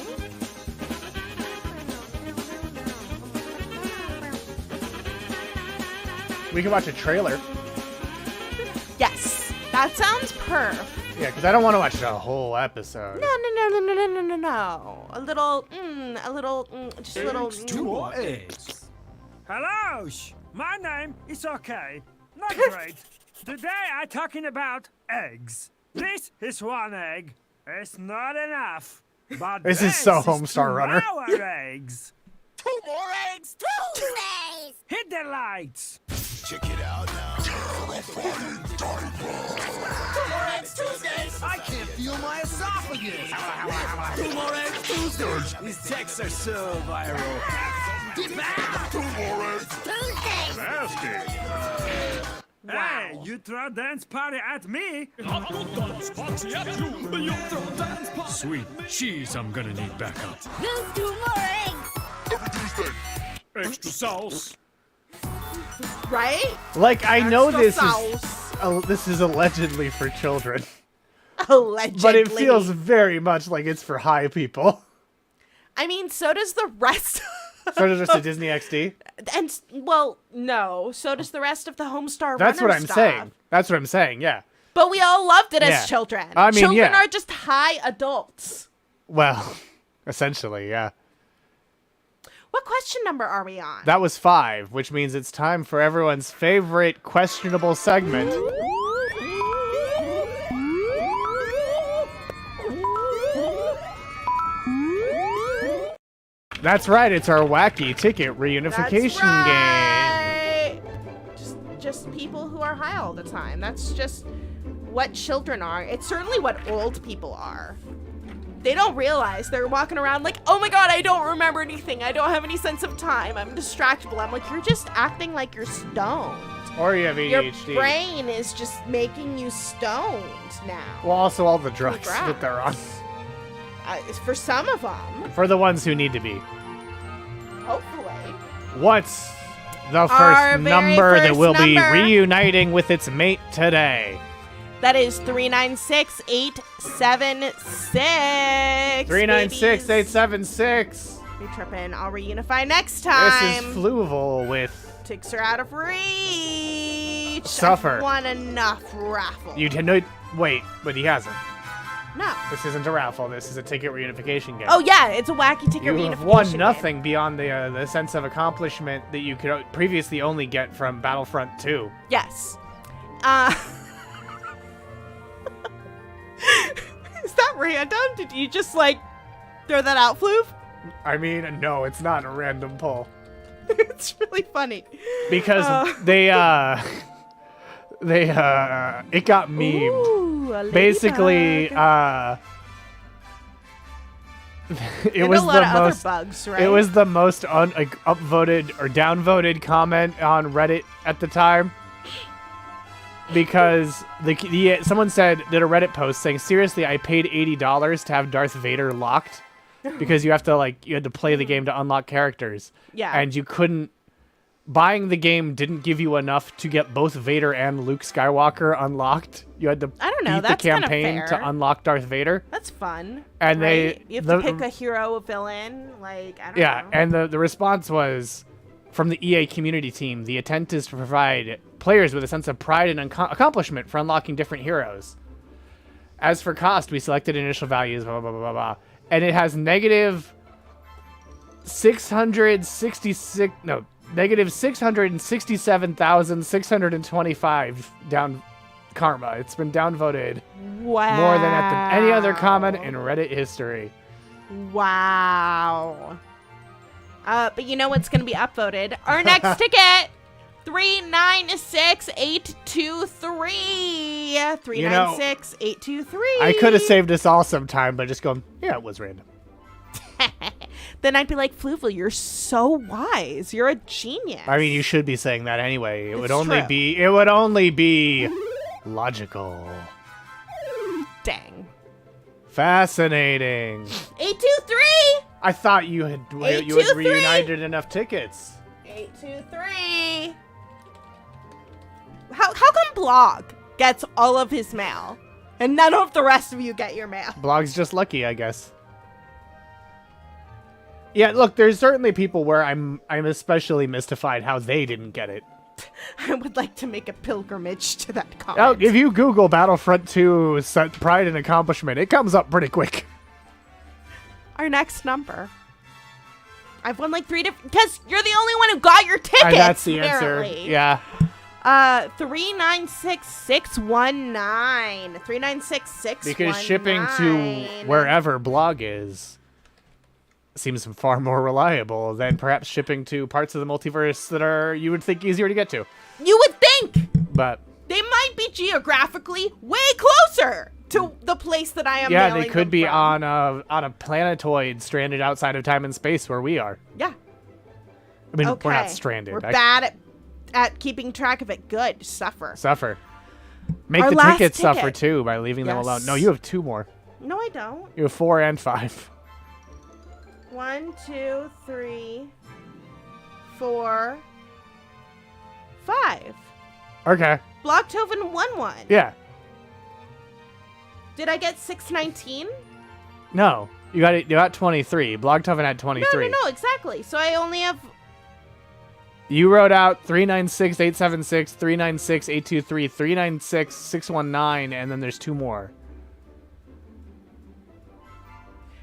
We can watch a trailer. Yes, that sounds perf. Yeah, because I don't want to watch the whole episode. No. A little, just a little. Two more eggs. Hello, my name is okay. Not great. Today I'm talking about eggs. This is 1 egg. It's not enough. But This is so two Homestar Runner. more eggs. 2 more eggs, Tuesdays! Hit the lights. Check it out now. I can't feel my esophagus. 2 more eggs Tuesdays. These texts are so viral. 2 more eggs Tuesdays. Nasty. Hey, you throw a dance party at me? Sweet cheese, I'm gonna need backup. Just 2 more eggs. Every Tuesday. Extra sauce. Right? Like, I know Extra this is allegedly for children, Allegedly. but it feels very much like it's for high people. I mean, so does the rest. So does the Disney XD. And well, no. So does the rest of the Homestar. That's what Runner I'm stuff. saying. That's what I'm saying. Yeah. But we all loved it Yeah. as children. I mean, children yeah. are just high adults. Well, essentially, yeah. What question number are we on? That was 5, which means it's time for everyone's favorite questionable segment. That's right, it's our wacky ticket reunification game. Just people who are high all the time. That's just what children are. It's certainly what old people are. They don't realize they're walking around like, oh my god, I don't remember anything. I don't have any sense of time. I'm distractible. I'm like, you're just acting like you're stoned. Or you have ADHD. Your brain is just making you stoned now. Well, also all the drugs that they're on. For some of them. For the ones who need to be. Hopefully. What's the Our first very number that first will be number. reuniting with its mate today? That is 396876. 396876. Be tripping. I'll reunify next time. This is Fluval with Ticks are out of reach. Suffer. I've won enough raffle. You did no wait, but he hasn't. No. This isn't a raffle. This is a ticket reunification game. Oh yeah, it's a wacky ticket You reunification have won game. nothing beyond the sense of accomplishment that you could previously only get from Battlefront 2. Yes. Is that random? Did you just like throw that out, Fluv? I mean, no, it's not a random pull. It's really funny. Because it got memed. Ooh, a Basically, ladybug. it was a lot the of other most bugs, right? It was the most upvoted or downvoted comment on Reddit at the time. Because someone did a Reddit post saying, seriously, I paid $80 to have Darth Vader locked because you had to play the game to unlock characters. Yeah. And you couldn't. Buying the game didn't give you enough to get both Vader and Luke Skywalker unlocked. You had to beat the that's kinda campaign fair. to unlock Darth Vader. That's fun. And right? You have to pick a hero, a villain. Like, I don't know. Yeah, and the response was from the EA community team, the intent is to provide players with a sense of pride and accomplishment for unlocking different heroes. As for cost, we selected initial values, blah, blah, blah, blah, blah. And it has negative 667,625 down karma. It's been downvoted more than at any other comment in Reddit history. Wow. But you know what's going to be upvoted? Our next ticket! 396823. 396823. I could have saved us all some time by just going, yeah, it was random. Then I'd be like, Fluval, you're so wise. You're a genius. I mean, you should be saying that anyway. It would only true. be logical. Dang. Fascinating. 823. I thought you had reunited enough tickets. 823. How come Blog gets all of his mail and none of the rest of you get your mail? Blog's just lucky, I guess. Yeah, look, there's certainly people where I'm especially mystified how they didn't get it. I would like to make a pilgrimage to that Oh, comment. if you Google Battlefront 2 Pride and Accomplishment, it comes up pretty quick. Our next number. I've won like 3 different... Because you're the only one who got your tickets, That's the apparently. answer. Yeah. 396619. 396619. Because shipping to wherever Blog is seems far more reliable than perhaps shipping to parts of the multiverse that are, you would think, easier to get to. You would think. But They might be geographically way closer to the place that I am. yeah, they mailing could them be from. on a planetoid stranded outside of time and space where we are. Yeah. I mean, Okay. we're not stranded. We're bad at keeping track of it. Good. Suffer. Suffer. Make Our the last tickets suffer ticket. too by leaving them alone. Yes. No, you have 2 more. No, I don't. You have 4 and 5. 1, 2, 3, 4, 5. Okay. Blocktoven won one. Yeah. Did I get 619? No. You got 23. Blogtoven had 23. No, exactly. So I only have. You wrote out 396-876, 396-823, 396-619, and then there's 2 more.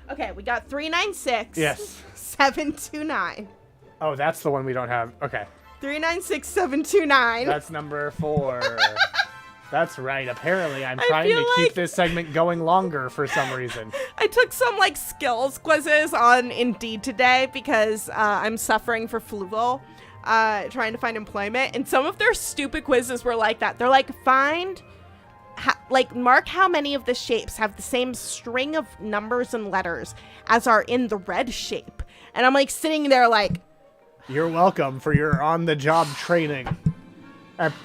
Okay, we got 396. Yes. 729. Oh, that's the one we don't have. Okay. 396-729. That's number 4. That's right. Apparently, I'm I trying feel to keep like- this segment going longer for some reason. I took some like skills quizzes on Indeed today because I'm suffering for Fluval, trying to find employment, and some of their stupid quizzes were like that. They're like, mark how many of the shapes have the same string of numbers and letters as are in the red shape. And I'm like sitting there like, You're welcome for your on-the-job training.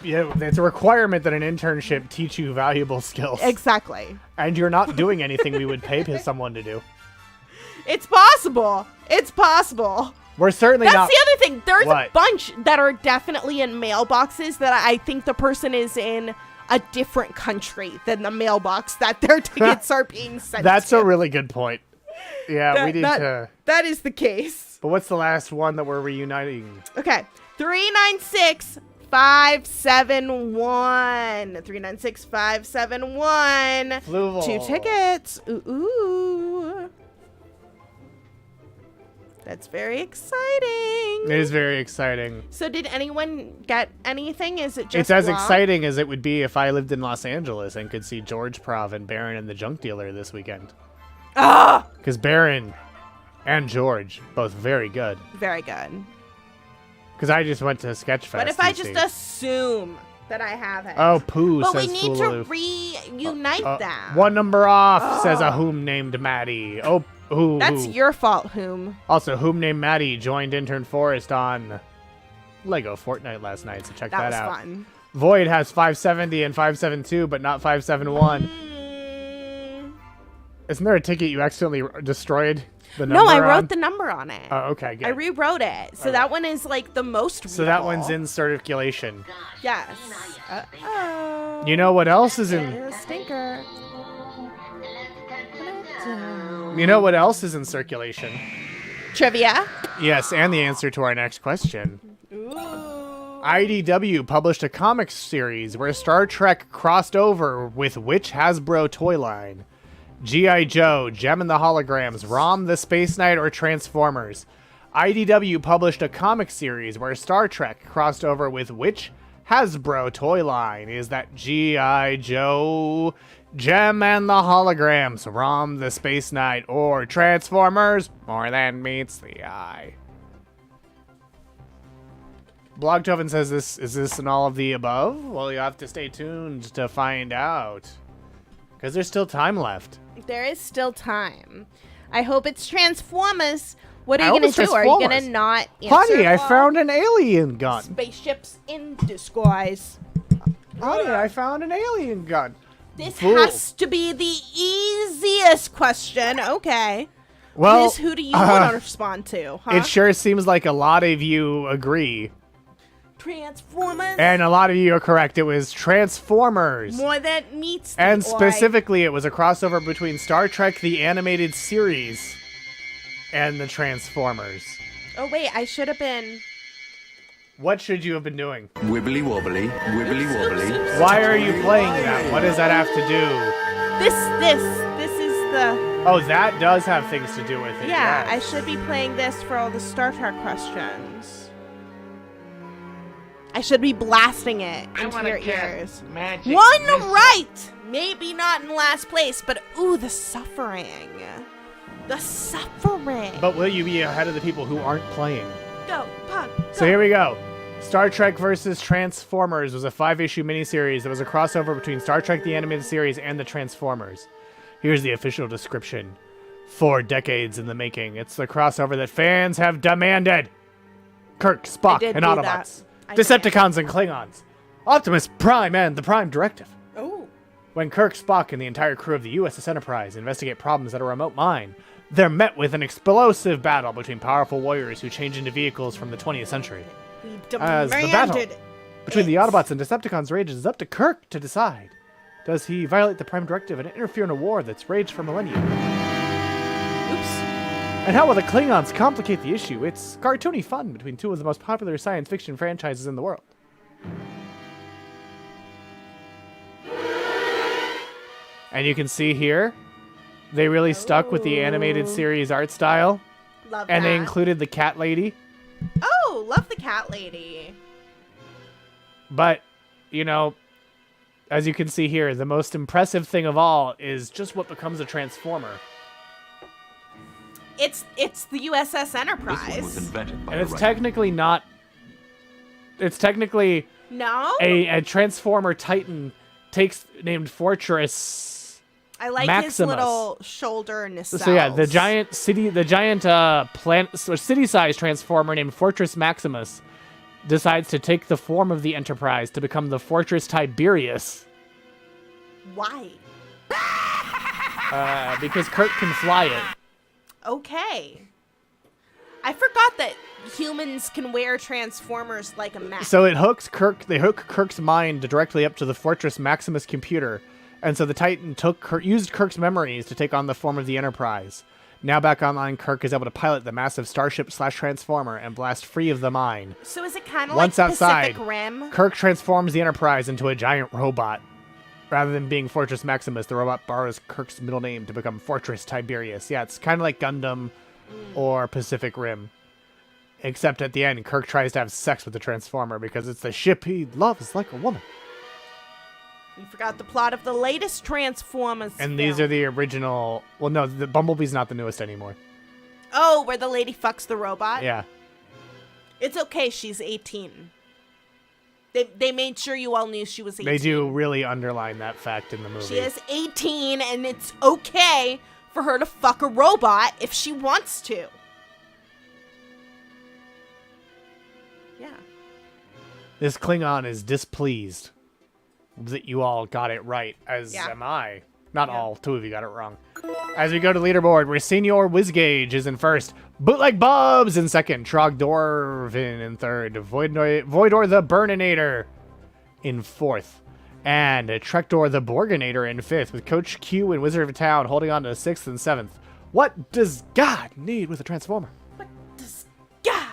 It's a requirement that an internship teach you valuable skills. exactly. And you're not doing anything we would pay someone to do. It's possible. It's possible. We're certainly That's not. the other thing. There's What? a bunch that are definitely in mailboxes that I think the person is in a different country than the mailbox that their tickets are being sent That's to. a really good point. Yeah, we need to. That is the case. But what's the last one that we're reuniting? Okay. 396-571. 396-571. Fluval. 2 tickets. Ooh. That's very exciting. It is very exciting. So did anyone get anything? Is it just It's as Blanc? exciting as it would be if I lived in Los Angeles and could see George Prov and Baron and the Junk Dealer this weekend. Ah! Because Baron and George, both very good. Very good. Because I just went to Sketchfest. But if I you just see. assume that I have it. Oh, poo, But says we need to Foolaloo. reunite them. 1 number off, says a whom named Maddie. Oh, who? That's your fault, whom. Also, whom named Maddie joined Intern Forest on Lego Fortnite last night, so check that, That out. was fun. Void has 570 and 572, but not 571. Isn't there a ticket you accidentally destroyed the number No, I on? wrote the number on it. Oh, okay, good. I rewrote it. So that one is like the most readable. So that one's in circulation. Yes. Uh-oh. You know what else is in... You're a stinker. You know what else is in circulation? Trivia. Yes, and the answer to our next question. IDW published a comics series where Star Trek crossed over with which Hasbro toy line? G.I. Joe, Gem and the Holograms, Rom the Space Knight, or Transformers? IDW published a comic series where Star Trek crossed over with which Hasbro toy line? Is that G.I. Joe, Gem and the Holograms, Rom the Space Knight, or Transformers? More than meets the eye. Blogtoven says is this in all of the above? Well, you have to stay tuned to find out. Because there's still time left. There is still time. I hope it's Transformers. What are I you hope going it's to do? Are you going to Transformers. not answer? Honey, I found an alien gun. Spaceships in disguise. Honey, I found an alien gun. This Fool. has to be the easiest question. Okay. Well, Liz, who do you want to respond to? Huh? It sure seems like a lot of you agree. Transformers. And a lot of you are correct. It was Transformers. More than meets the And eye. specifically, it was a crossover between Star Trek the Animated Series and the Transformers. Oh, wait. I should have been... What should you have been doing? Wibbly wobbly, wibbly wobbly. Why are you playing that? What does that have to do? This is the... Oh, that does have things to do with it. Yeah, I yes. should be playing this for all the Star Trek questions. I should be blasting it into your ears. Magic. One right! Maybe not in last place, but ooh, the suffering. The suffering. But will you be ahead of the people who aren't playing? Go, Puck. So here we go. Star Trek vs. Transformers was a 5-issue miniseries that was a crossover between Star Trek the Animated Series and the Transformers. Here's the official description. 4 decades in the making. It's the crossover that fans have demanded. Kirk, Spock, and Autobots. Decepticons and Klingons. Optimus Prime and the Prime Directive. Oh. When Kirk, Spock, and the entire crew of the USS Enterprise investigate problems at a remote mine, they're met with an explosive battle between powerful warriors who change into vehicles from the 20th century. As the battle between the Autobots and Decepticons rages, it's up to Kirk to decide. Does he violate the Prime Directive and interfere in a war that's raged for millennia? Oops. And how will the Klingons complicate the issue? It's cartoony fun between 2 of the most popular science fiction franchises in the world. And you can see here, they really stuck with the animated series art style. Love and that. they included the cat lady. Oh, love the cat lady. But, you know, as you can see here, the most impressive thing of all is just what becomes a Transformer. It's the USS Enterprise. This one was invented by And a it's writer. technically not... It's technically... No? A Transformer Titan named Fortress... I like Maximus. his little shoulder nacelles. So yeah, the giant city-sized Transformer named Fortress Maximus decides to take the form of the Enterprise to become the Fortress Tiberius. Why? Because Kirk can fly it. Okay. I forgot that humans can wear Transformers like a mask. So it hooks Kirk. They hook Kirk's mind directly up to the Fortress Maximus computer. And so the Titan used Kirk's memories to take on the form of the Enterprise. Now back online, Kirk is able to pilot the massive starship/Transformer and blast free of the mine. So is it kind of like Once outside, Pacific Rim? Kirk transforms the Enterprise into a giant robot. Rather than being Fortress Maximus, the robot borrows Kirk's middle name to become Fortress Tiberius. Yeah, it's kind of like Gundam or Pacific Rim. Except at the end, Kirk tries to have sex with the Transformer because it's the ship he loves like a woman. You forgot the plot of the latest Transformers And these are the original... Well, no, the Bumblebee's not the newest anymore. Oh, where the lady fucks the robot? Yeah. It's okay, she's 18. They made sure you all knew she was 18. They do really underline that fact in the movie. She is 18, and it's okay for her to fuck a robot if she wants to. Yeah. This Klingon is displeased that you all got it right, as am I. Not all, 2 of you got it wrong. As we go to leaderboard, where Senior Whizgage is in first, Bootleg Bubs in second, Trogdorvin in third, Voidor the Burninator in fourth, and Trektor the Borginator in fifth, with Coach Q and Wizard of Town holding on to sixth and seventh. What does God need with a Transformer? What does God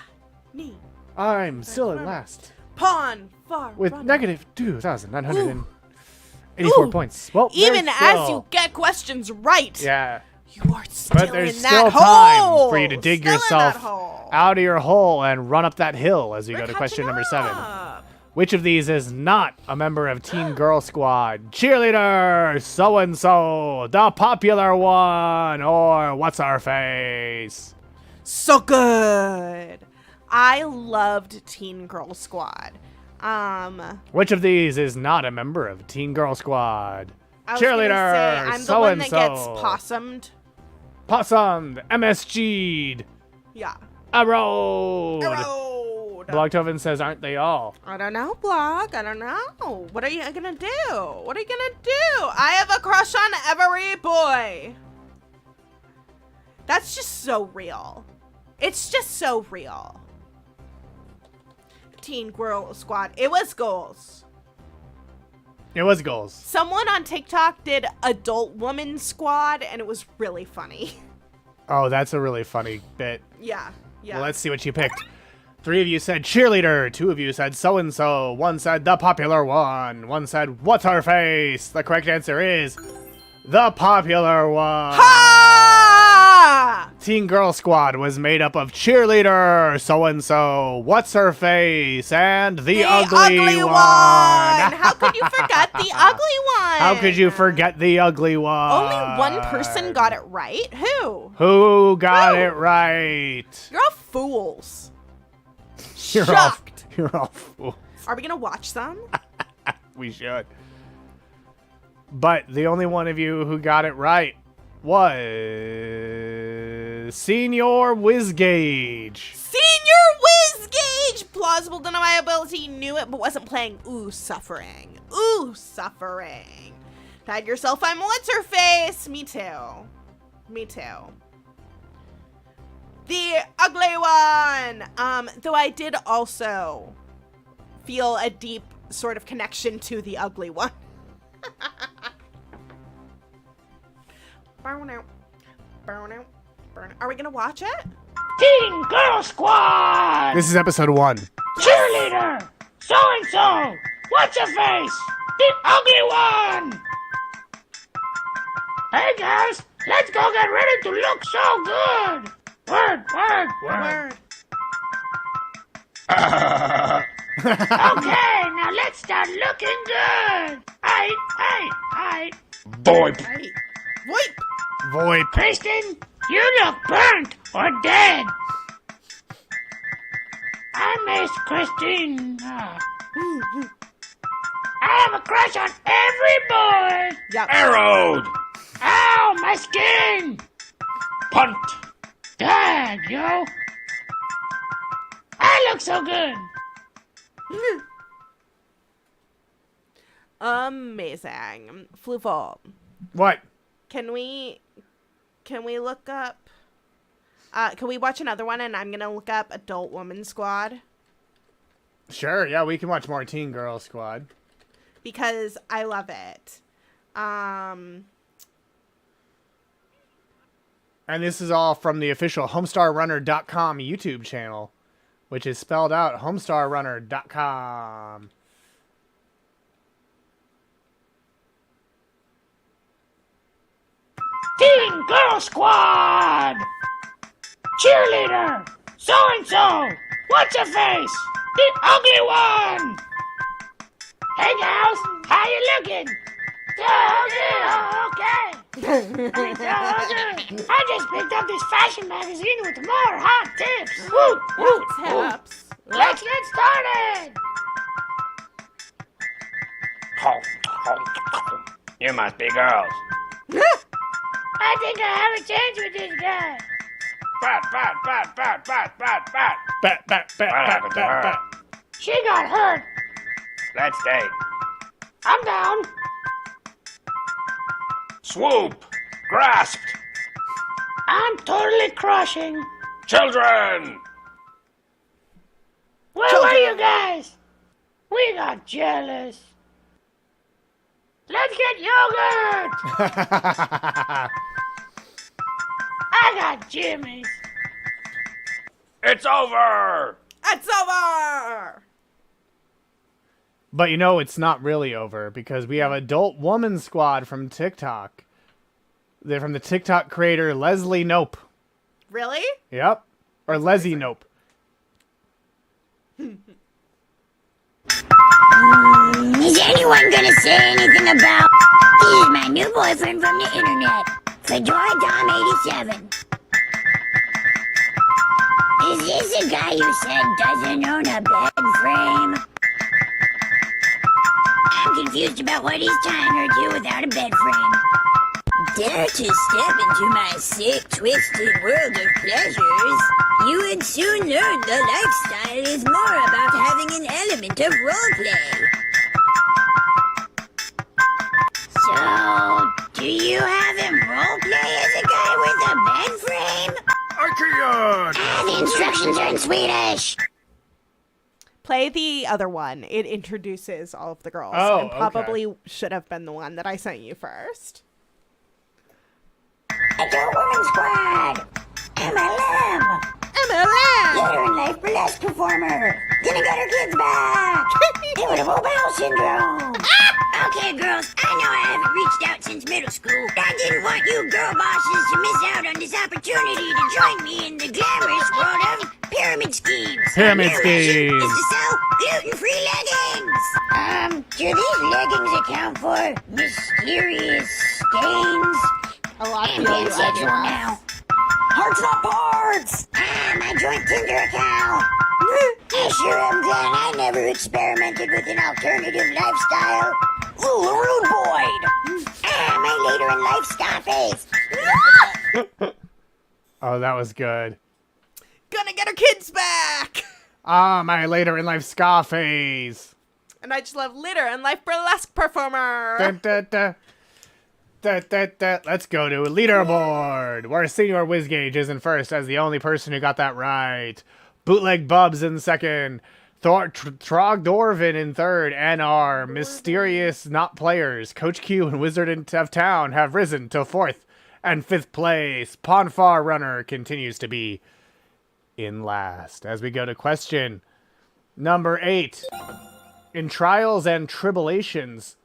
need? I'm still at last. Pawn far With runner. negative 2,984 points. Well, even there's as still- you get questions right, Yeah. you are still But there's in still that time hole. for you to dig Still in yourself that hole. out of your hole and run up that hill as we We're go to question catching number 7. up. Which of these is not a member of Teen Girl Squad? Cheerleader, so-and-so, the popular one, or what's our face? So good. I loved Teen Girl Squad. Which of these is not a member of Teen Girl Squad? I was gonna Cheerleader, say, I'm the so-and-so. one that gets possummed. Possummed, MSG'd, Yeah. Arrowed. Arrowed. Blogtoven says, aren't they all? I don't know, Blog. I don't know. What are you gonna do? What are you gonna do? I have a crush on every boy. That's just so real. It's just so real. Teen Girl Squad. It was goals. It was goals. Someone on TikTok did Adult Woman Squad, and it was really funny. Oh, that's a really funny bit. Yeah. Yeah. Well, let's see what you picked. 3 of you said cheerleader. 2 of you said so-and-so. 1 said the popular one. 1 said what's our face. The correct answer is the popular one. Ha! Teen Girl Squad was made up of cheerleader, so-and-so, what's her face, and the ugly one. How could you forget the ugly one? How could you forget the ugly one? Only one person got it right. Who? Who got it right? You're all fools. You're Shocked. You're all fools. Are we gonna watch some? We should. But the only one of you who got it right was Senior Whizgage. Senior Whizgage! Plausible deniability, knew it, but wasn't playing. Ooh, suffering. Ooh, suffering. Tag yourself, I'm what's-her-face. Me too. Me too. The ugly one! Though I did also feel a deep sort of connection to the ugly one. Burn out. Burn out. Burn out. Are we gonna watch it? Teen Girl Squad! This is episode 1. Cheerleader! So-and-so! What's your face? The ugly one! Hey guys, let's go get ready to look so good! Word, word, word. Okay, now let's start looking good! Aight. Boy. Voip! Voip. Kristen, you look burnt or dead. I miss Christine. I have a crush on every boy. Yep. Arrowed. Ow, my skin. Punt. Dag, yo. I look so good. Amazing. Fluval. What? Can we look up, can we watch another one, and I'm gonna look up Adult Woman Squad? Sure, yeah, we can watch more Teen Girl Squad. Because I love it. And this is all from the official HomestarRunner.com YouTube channel, which is spelled out HomestarRunner.com. Teen Girl Squad! Cheerleader! So-and-so! What's your face? The ugly one! Hey gals, how you looking? Okay. I just picked up this fashion magazine with more hot tips. Woo, woo, Tips. Let's get started! You must be girls. I think I have a chance with this guy. Bat. What happened to her? She got hurt. Let's date. I'm down. Swoop. Grasped. I'm totally crushing. Children. Where were you guys? We got jealous. Let's get yogurt. I got Jimmy's. It's over. It's over! But you know, it's not really over because we have Adult Woman Squad from TikTok. They're from the TikTok creator Leslie Nope. Really? Yep. Or Leslie Nope. Is anyone gonna say anything about he's my new boyfriend from the internet, Fedora Dom 87? Is this a guy you said doesn't own a bed frame? I'm confused about what he's trying to do without a bed frame. Dare to step into my sick, twisted world of pleasures? You would soon learn the lifestyle is more about having an element of roleplay. So, do you have him roleplay as a guy with a bed frame? The instructions are in Swedish. Play the other one. It introduces all of the girls. Oh, and probably should have been the one that I sent you first. Adult Woman Squad! MLM! Later in life burlesque performer! Didn't get her kids back! Irritable bowel syndrome! Okay, girls, I know I haven't reached out since middle school. I didn't want you girl bosses to miss out on this opportunity to join me in the glamorous world of pyramid schemes. Pyramid Our mission schemes. is to sell gluten-free leggings! Do these leggings account for mysterious stains? A lot I'm being sexual now. Hearts not parts! My joint Tinder account! Hey, I sure am glad I never experimented with an alternative lifestyle. Ooh, a rude void. My later in life Scarface. Oh, that was good. Gonna get her kids back. Ah, my later in life Scarface. And I just love later in life burlesque performer. Let's go to leaderboard, where Senior Whizgage is in first as the only person who got that right. Bootleg Bubs in second. Trogdorvin in third. And our mysterious not players, Coach Q and Wizard of Town, have risen to fourth and fifth place. Ponfar Runner continues to be in last. As we go to question number 8. In Trials and Tribulations,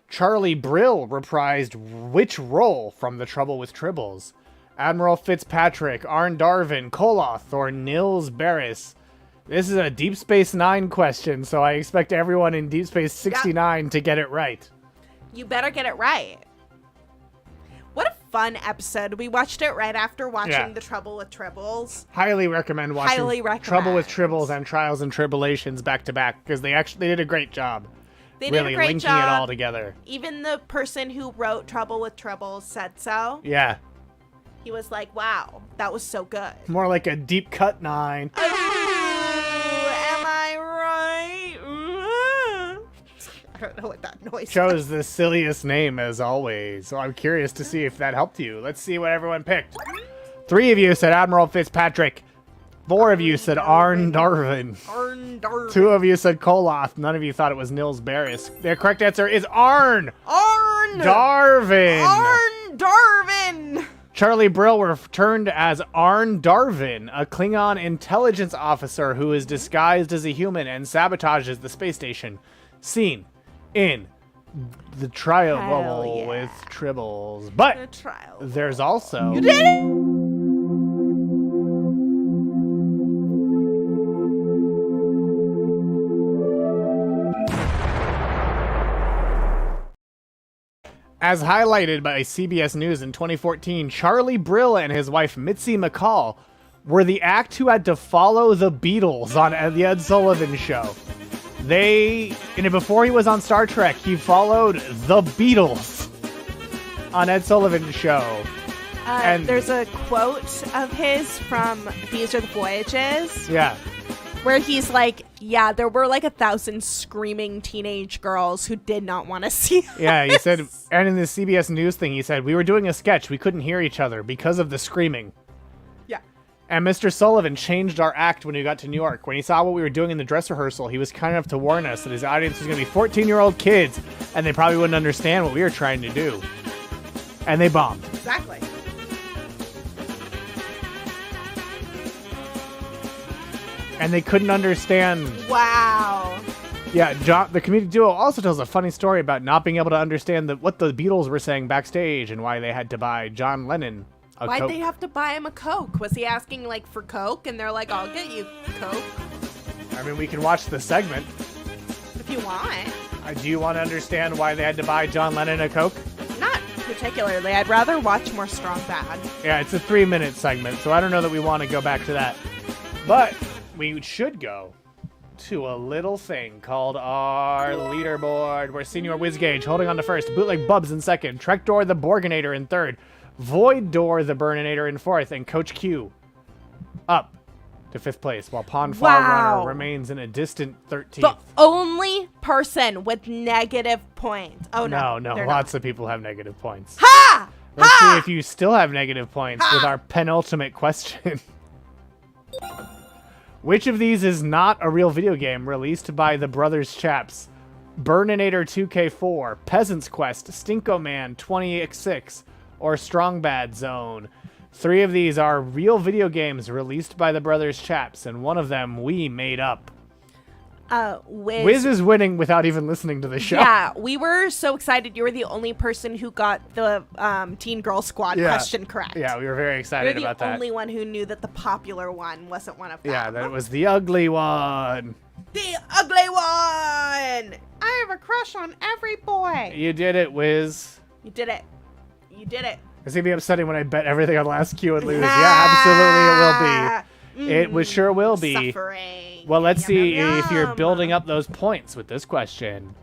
Charlie Brill reprised which role from The Trouble with Tribbles? Admiral Fitzpatrick, Arn Darvin, Koloth, or Nils Barris? This is a Deep Space Nine question, so I expect everyone in Deep Space 69 to get it right. You better get it right. What a fun episode. We watched it right after watching The Trouble with Tribbles. Highly recommend watching Trouble with Tribbles and Trials and Tribulations back to back, because they did a great job. They did really a great linking job. It all together. Even the person who wrote Trouble with Tribbles said so. Yeah. He was like, wow, that was so good. More like a deep cut 9. Ooh, am I right? Ooh. I don't know what that noise Chose the silliest name as always, so I'm curious to see if that helped you. Let's see what everyone picked. 3 of you said Admiral Fitzpatrick. 4 of you said Arn Darvin. 2 of you said Koloth. None of you thought it was Nils Barris. The correct answer is Arn Darvin. Arn Darvin. Charlie Brill returned as Arn Darvin, a Klingon intelligence officer who is disguised as a human and sabotages the space station. Seen in The Trial with Tribbles. But there's also... You did it! As highlighted by CBS News in 2014, Charlie Brill and his wife Mitzi McCall were the act who had to follow the Beatles on the Ed Sullivan Show. Before he was on Star Trek, he followed the Beatles on Ed Sullivan's Show. And there's a quote of his from These Are the Voyages. Yeah. Where he's like, yeah, there were like 1,000 screaming teenage girls who did not want to see us. Yeah, he said, and in the CBS News thing, he said, we were doing a sketch. We couldn't hear each other because of the screaming. Yeah. And Mr. Sullivan changed our act when we got to New York. When he saw what we were doing in the dress rehearsal, he was kind enough to warn us that his audience was going to be 14-year-old kids, and they probably wouldn't understand what we were trying to do. And they bombed. Exactly. And they couldn't understand. Wow. Yeah, the comedic duo also tells a funny story about not being able to understand what the Beatles were saying backstage and why they had to buy John Lennon a Why'd Coke. they have to buy him a Coke? Was he asking like for Coke? And they're like, I'll get you Coke. I mean, we can watch the segment. If you want. Do you want to understand why they had to buy John Lennon a Coke? Not particularly. I'd rather watch more Strong Bad. Yeah, it's a 3-minute segment, so I don't know that we want to go back to that. But we should go to a little thing called our leaderboard, where Senior Whizgage holding on to first, Bootleg Bubs in second, Trekdor the Borginator in third, Void Door the Burninator in fourth, and Coach Q up to 5th place, while Ponfar Runner remains in a distant 13th. The only person with negative points. Oh, no. No, lots of people have negative points. Ha! Let's see if you still have negative points with our penultimate question. Which of these is not a real video game released by the Brothers Chaps? Burninator 2K4, Peasant's Quest, Stinko Man 20X6, or Strong Bad Zone? 3 of these are real video games released by the Brothers Chaps, and one of them we made up. Wiz is winning without even listening to the show. Yeah, we were so excited. You were the only person who got the Teen Girl Squad question correct. Yeah, we were very excited about that. You're the only one who knew that the popular one wasn't one of them. Yeah, that it was the ugly one. The ugly one! I have a crush on every boy. You did it, Wiz. You did it. You did it. It's going to be upsetting when I bet everything on last Q and lose. Yeah, absolutely it will be. It sure will be. Suffering. Well, let's see if you're building up those points with this question.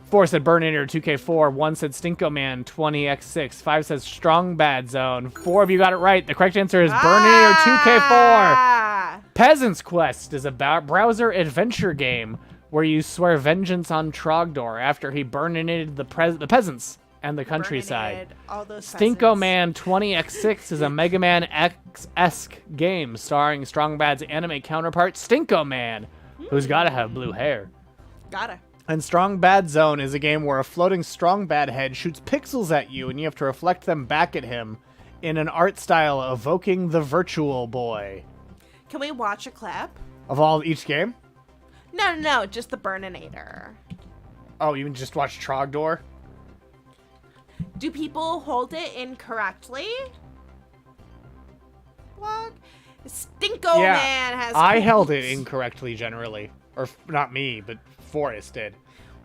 4 said Burninator 2K4. 1 said Stinko Man 20x6. 5 says Strong Bad Zone. 4 of you got it right. The correct answer is Burninator 2K4. Peasant's Quest is a browser adventure game where you swear vengeance on Trogdor after he burninated the peasants and the countryside. All those Stinko Man 20x6 is a Mega Man X-esque game starring Strong Bad's anime counterpart Stinko Man, who's gotta have blue hair. Gotta. And Strong Bad Zone is a game where a floating Strong Bad head shoots pixels at you and you have to reflect them back at him in an art style evoking the Virtual Boy. Can we watch a clip? Of each game? No, just the Burninator. Oh, you can just watch Trogdor? Do people hold it incorrectly? What? Stinko Man has... I held it incorrectly generally. Or not me, but Forrest did.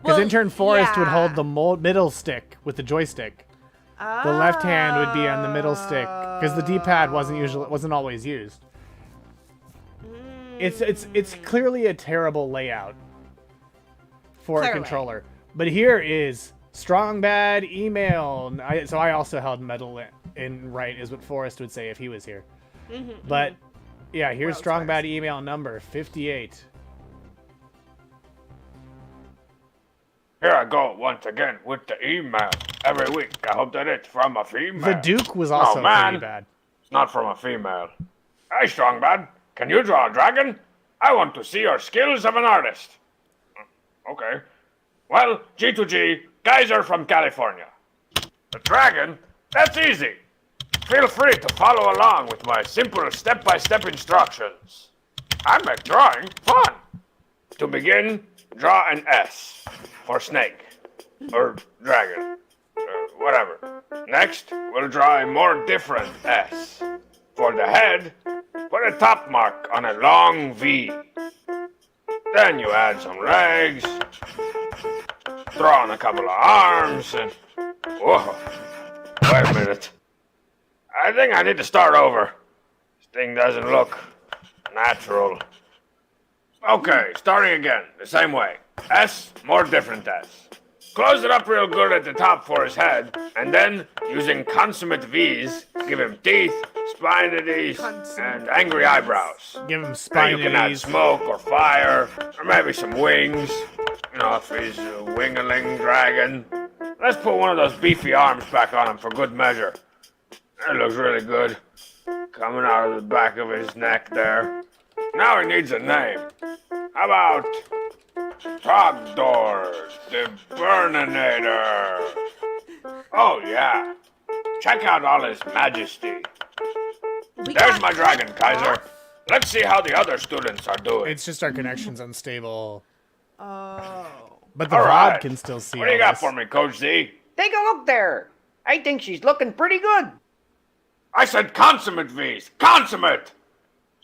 Because Intern Forrest would hold the middle stick with the joystick. The left hand would be on the middle stick because the D-pad wasn't always used. It's clearly a terrible layout for a controller. But here is Strong Bad email. So I also held metal in right is what Forrest would say if he was here. But yeah, here's Strong Bad email number 58. Here I go once again with the email. Every week, I hope that it's from a female. The Duke was also pretty bad. It's not from a female. Hey, Strong Bad, can you draw a dragon? I want to see your skills of an artist. Okay. Well, G2G, Geyser from California. The dragon? That's easy. Feel free to follow along with my simple step-by-step instructions. I make drawing fun. To begin, draw an S for snake, or dragon, or whatever. Next, we'll draw a more different S. For the head, put a top mark on a long V. Then you add some legs, throw on a couple of arms, and... Whoa, wait a minute. I think I need to start over. This thing doesn't look natural. Okay, starting again, the same way. S, more different S. Close it up real good at the top for his head, and then, using consummate V's, give him teeth, spinities, and angry eyebrows. Give him spinities. Now you can add smoke or fire, or maybe some wings. You know, if he's a wingaling dragon. Let's put one of those beefy arms back on him for good measure. That looks really good. Coming out of the back of his neck there. Now he needs a name. How about Trogdor the Burninator? Oh yeah. Check out all his majesty. There's my dragon, Kaiser. Let's see how the other students are doing. It's just our connection's unstable. Oh. But the VOD can still see What do you got for me, Coach Z? Take a look there. I think she's looking pretty good. I said consummate V's. Consummate!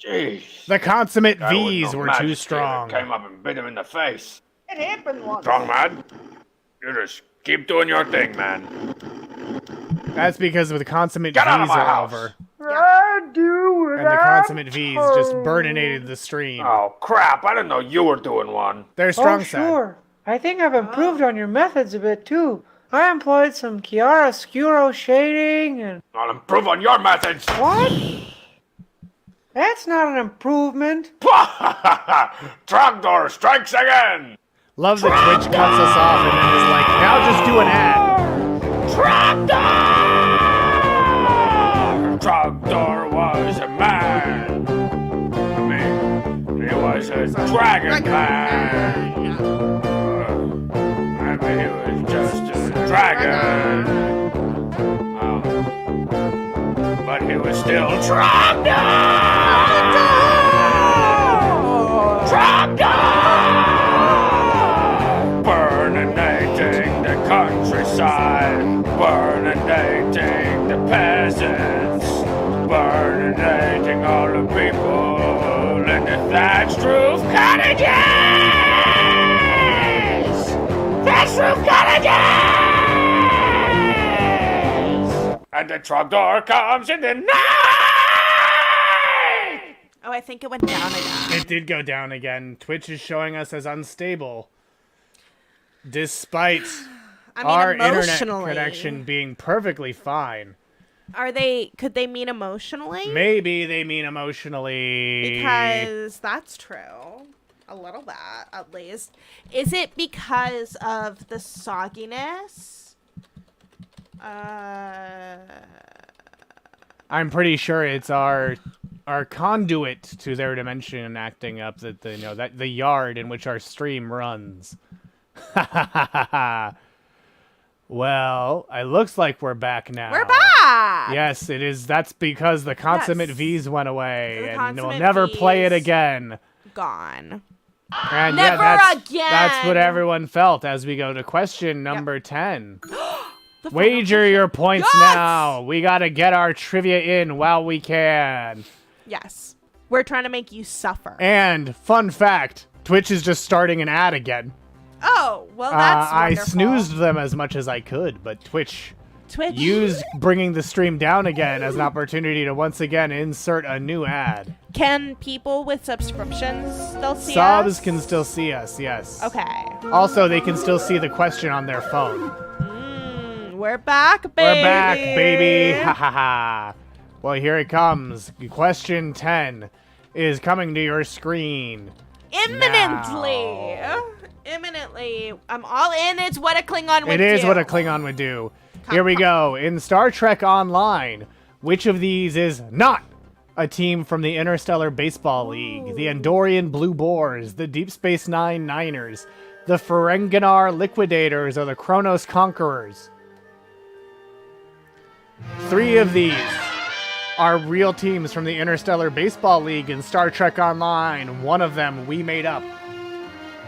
Jeez. The consummate V's were too strong. Came up and bit him in the face. It happened once. Strong man. You just keep doing your thing, man. That's because the consummate V's are over. I do it. And the consummate V's just burninated the stream. Oh, crap. I didn't know you were doing one. They're strong side. Sure. I think I've improved on your methods a bit, too. I employed some chiaroscuro shading and... I'll improve on your methods. What? That's not an improvement. Trogdor strikes again. Love that Twitch cuts us off and then is like, now just do an ad. Trogdor! Trogdor was a man. I mean, he was a dragon man. Maybe he was just a dragon. But he was still Trogdor! Burninating the countryside, burninating the peasants, burninating all the people in the thatched roof cottages! Thatched roof cottages! And the Trogdor comes in the night! Oh I think it went down again. It did go down again. Twitch is showing us as unstable. Despite our internet connection being perfectly fine. Could they mean emotionally? Maybe they mean emotionally. Because that's true. A little bit, at least. Is it because of the sogginess? I'm pretty sure it's our conduit to their dimension acting up, that the yard in which our stream runs. Well, it looks like we're back now. We're back! Yes, it is. That's because the consummate V's went away, and we'll consummate never play it V's again. Gone. And Never again! That's what everyone felt as we go to question number 10. Wager your points now. We gotta get our trivia in while we can. Yes. We're trying to make you suffer. And, fun fact, Twitch is just starting an ad again. Oh, well, that's I wonderful. snoozed them as much as I could, but Twitch used bringing the stream down again as an opportunity to once again insert a new ad. Can people with subscriptions still see us? Subs can still see us, yes. Okay. Also, they can still see the question on their phone. We're back, baby. We're back, baby. Ha ha ha. Well, here it comes. Question 10 is coming to your screen. Imminently. Imminently. I'm all in. It's what a Klingon would do. It is what a Klingon would do. Here we go. In Star Trek Online, which of these is not a team from the Interstellar Baseball League? The Andorian Blue Boars, the Deep Space Nine Niners, the Ferenginar Liquidators, or the Kronos Conquerors? 3 of these are real teams from the Interstellar Baseball League in Star Trek Online. One of them we made up.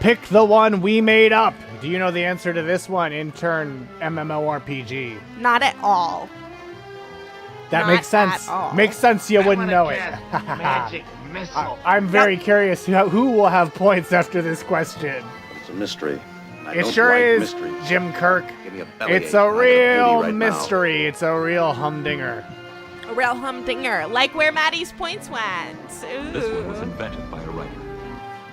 Pick the one we made up. Do you know the answer to this one, Intern MMORPG? Not at all. That Not makes sense. at all. Makes sense you wouldn't know it. Magic missile. I'm very curious who will have points after this question. It's a mystery. I It don't sure like is, mysteries. Jim Kirk. Give me a bellyache. It's a I'm real right mystery. It's a real humdinger. A real humdinger. Like where Maddie's points went. Ooh. This one was invented by a writer.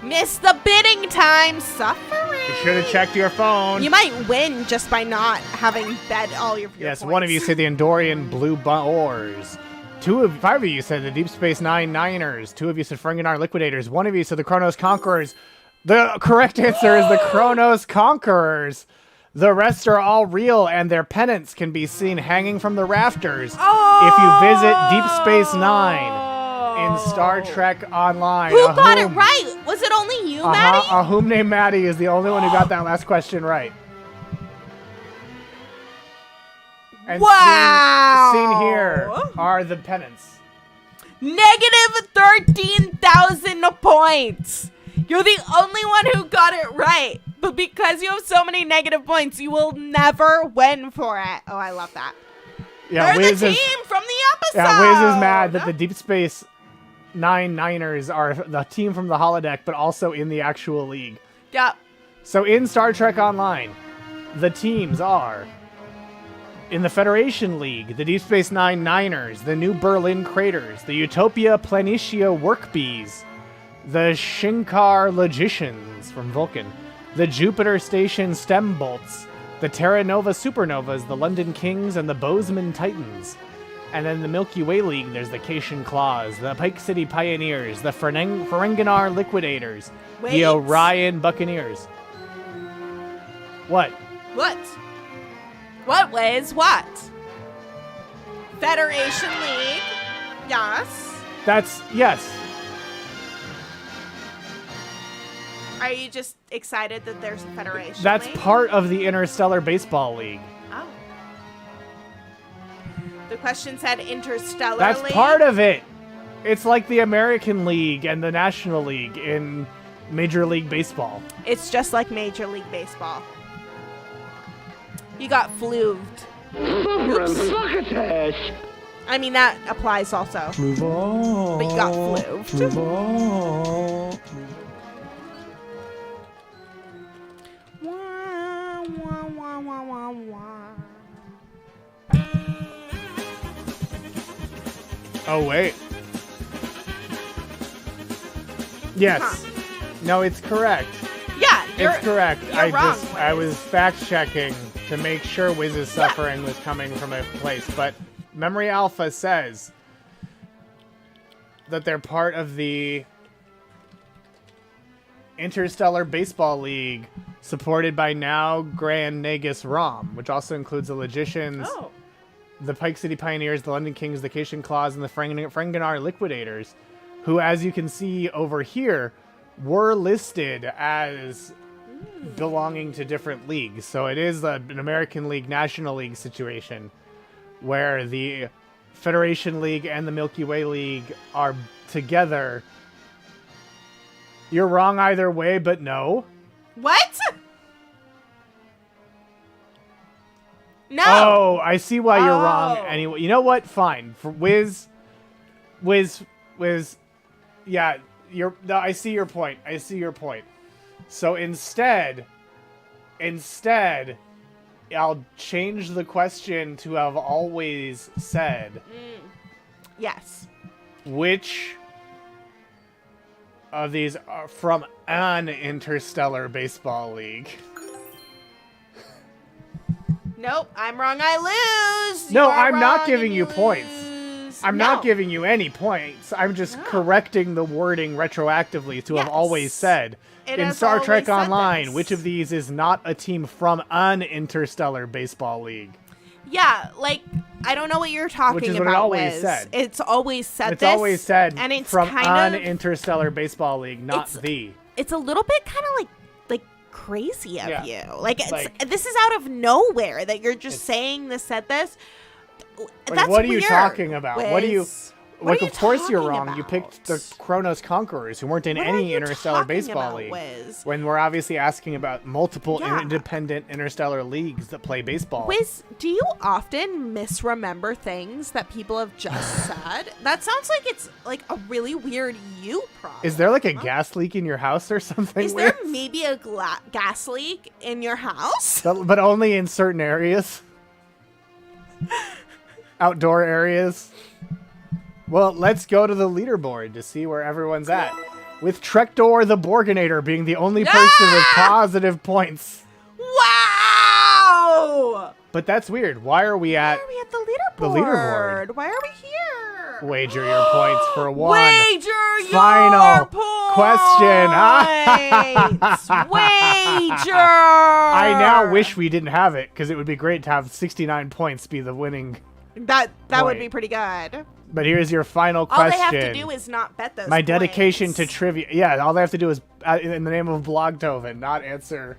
Missed the bidding time. Suffering. You should have checked your phone. You might win just by not having bet all your Yes, points. one of you said the Andorian Blue Boars. 5 of you said the Deep Space Nine Niners. 2 of you said Ferenginar Liquidators. 1 of you said the Kronos Conquerors. The correct answer is the Kronos Conquerors. The rest are all real, and their pennants can be seen hanging from the rafters if you visit Deep Space Nine in Star Trek Online. Who got it right? Was it only you, Maddie? A whom named Maddie is the only one who got that last question right. And wow! Seen here are the pennants. Negative 13,000 points. You're the only one who got it right. But because you have so many negative points, you will never win for it. Oh, I love that. Yeah, They're Wiz the is, team from the episode. Yeah, Wiz is mad that the Deep Space Nine Niners are the team from the holodeck, but also in the actual league. Yep. So in Star Trek Online, the teams are... in the Federation League, the Deep Space Nine Niners, the New Berlin Craters, the Utopia Planitia Workbees, the Shinkar Logicians from Vulcan, the Jupiter Station Stem Bolts, the Terra Nova Supernovas, the London Kings, and the Bozeman Titans. And then the Milky Way League, there's the Cation Claws, the Pike City Pioneers, the Ferenginar Liquidators, the Orion Buccaneers. What? What? What, Wiz? What? Federation League? Yes. Yes. Are you just excited that there's a Federation That's League? part of the Interstellar Baseball League. Oh. The question said Interstellar That's League? part of it. It's like the American League and the National League in Major League Baseball. It's just like Major League Baseball. You got fluved. Succotash! I mean, that applies also. Fluval. But you got fluved. Fluval. Oh, wait. Yes. No, it's correct. Yeah, it's correct. You're wrong, I was fact checking to make sure Wiz's suffering was coming from a place, but Memory Alpha says that they're part of the Interstellar Baseball League, supported by now Grand Nagus Rom, which also includes the Logicians, the Pike City Pioneers, the London Kings, the Cation Claws, and the Franganar Liquidators, who, as you can see over here, were listed as belonging to different leagues. So it is an American League, National League situation where the Federation League and the Milky Way League are together. You're wrong either way, but no. What? No. Oh, I see why you're wrong. Anyway, you know what? Fine. For Wiz. Yeah, I see your point. I see your point. So instead, I'll change the question to have always said. Yes. Which of these are from an interstellar baseball league? Nope, I'm wrong. I lose. No, I'm not giving you points. I'm not giving you any points. I'm just correcting the wording retroactively to have always said. In Star Trek Online, which of these is not a team from an interstellar baseball league? Yeah, like, I don't know what you're talking about. Which is what it always Wiz. said. It's always said it's this. It's always said and it's from kind an interstellar baseball league, not the. It's a little bit kind of like crazy of you. Like, Like, this is out of nowhere that you're just saying this, said this. Like, That's what are weird, you talking about? Wiz. What do you... What Like, are of course talking you're wrong. about? You picked the Kronos Conquerors, who weren't in What are any you interstellar talking baseball about, league. Wiz? When we're obviously asking about multiple Yeah. independent interstellar leagues that play baseball. Wiz, do you often misremember things that people have just said? That sounds like it's like a really weird you problem. Is there like a gas leak in your house or something? Is there maybe a gas leak in your house? But only in certain areas? Outdoor areas? Well, let's go to the leaderboard to see where everyone's at. With Trektor the Borginator being the only person with positive points. Wow! But that's weird. Why are we at the leaderboard? The leaderboard. Why are we here? Wager your points for one. Wager your final points. question. Wager. I now wish we didn't have it, because it would be great to have 69 points be the winning. That would point. be pretty good. But here's your final All question. they have to do is not bet those My points. dedication to trivia. Yeah, all they have to do is, in the name of Blogtoven, not answer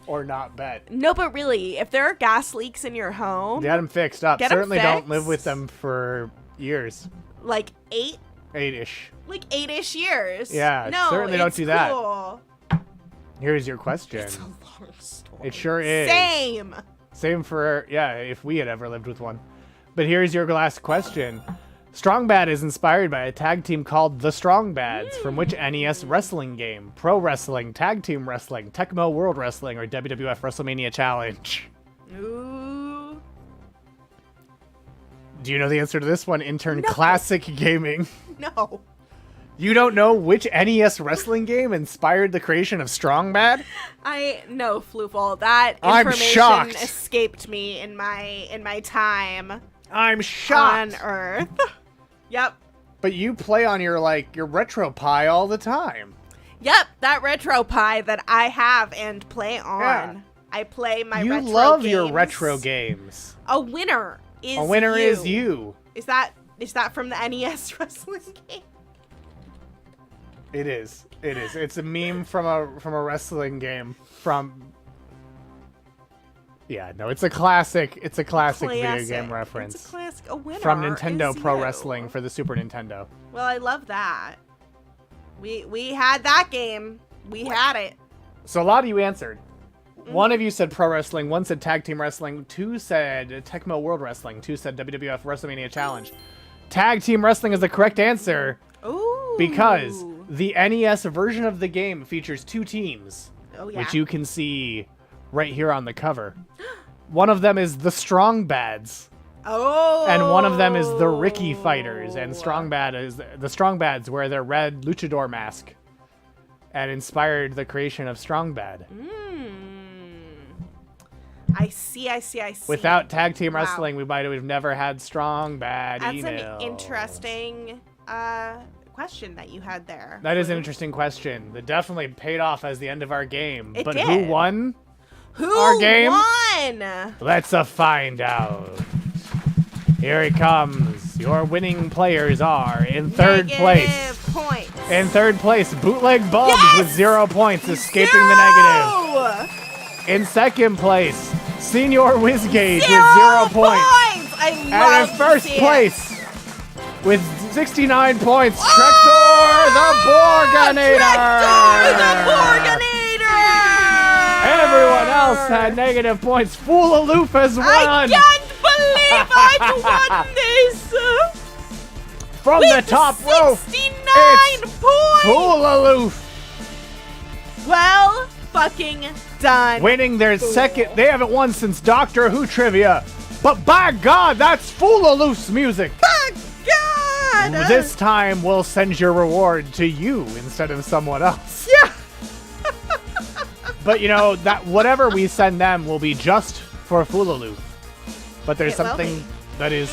or not bet. No, but really, if there are gas leaks in your home, Get them fixed up. Get 'em Certainly don't fixed. live with them for years. like 8 8-ish. like 8-ish years. Yeah, no, certainly don't it's do that. cool. Here's your question. It's a long story. It sure is. Same. Same for, yeah, if we had ever lived with one. But here's your last question. Strong Bad is inspired by a tag team called the Strong Bads, from which NES wrestling game? Pro Wrestling, Tag Team Wrestling, Tecmo World Wrestling, or WWF WrestleMania Challenge? Ooh. Do you know the answer to this one, Intern Classic Gaming? No. You don't know which NES wrestling game inspired the creation of Strong Bad? I know, Fluval. That I'm information shocked. escaped me in my time I'm shocked. on Earth. Yep. But you play on your retro Pi all the time. Yep, that retro Pi that I have and play on. Yeah. I play my You retro love games. your retro games. A winner is A winner you. is you. Is that from the NES wrestling game? It is. It is. It's a meme from a wrestling game from. Yeah, no, it's a classic. It's a classic video game reference. It's a classic. A winner from Nintendo is Pro you. Wrestling for the Super Nintendo. Well, I love that. We had that game. We had it. So a lot of you answered. One of you said Pro Wrestling, one said Tag Team Wrestling, two said Tecmo World Wrestling, two said WWF WrestleMania Challenge. Tag Team Wrestling is the correct answer. Ooh. Because the NES version of the game features two teams, which you can see right here on the cover. One of them is the Strong Bads. Oh. And one of them is the Ricky Fighters, and Strong Bad is the Strong Bads wear their red luchador mask. and inspired the creation of Strong Bad. I see. Without tag team wrestling, we might have never had Strong Bad That's email. an interesting question that you had there. That is an interesting question. That definitely paid off as the end of our game. It but did. who won? Who our game? won? Let's find out. Here it comes. Your winning players are in third place. Points. In third place, Bootleg Bubs with 0 points, escaping the negative. In second place, Senior Whizgate with 0 points. I love And in first place, with 69 points, Trektor the Borganator. Everyone else had negative points. Fool Aloof has won. I can't believe I've won this. From the top rope, 69 points. Fool Aloof. Well, fucking done. Winning their second. They haven't won since Doctor Who trivia. But by God, that's Fool Aloof's music. By God. This time, we'll send your reward to you instead of someone else. Yeah. But you know that whatever we send them will be just for Fool Aloof. But there's something that is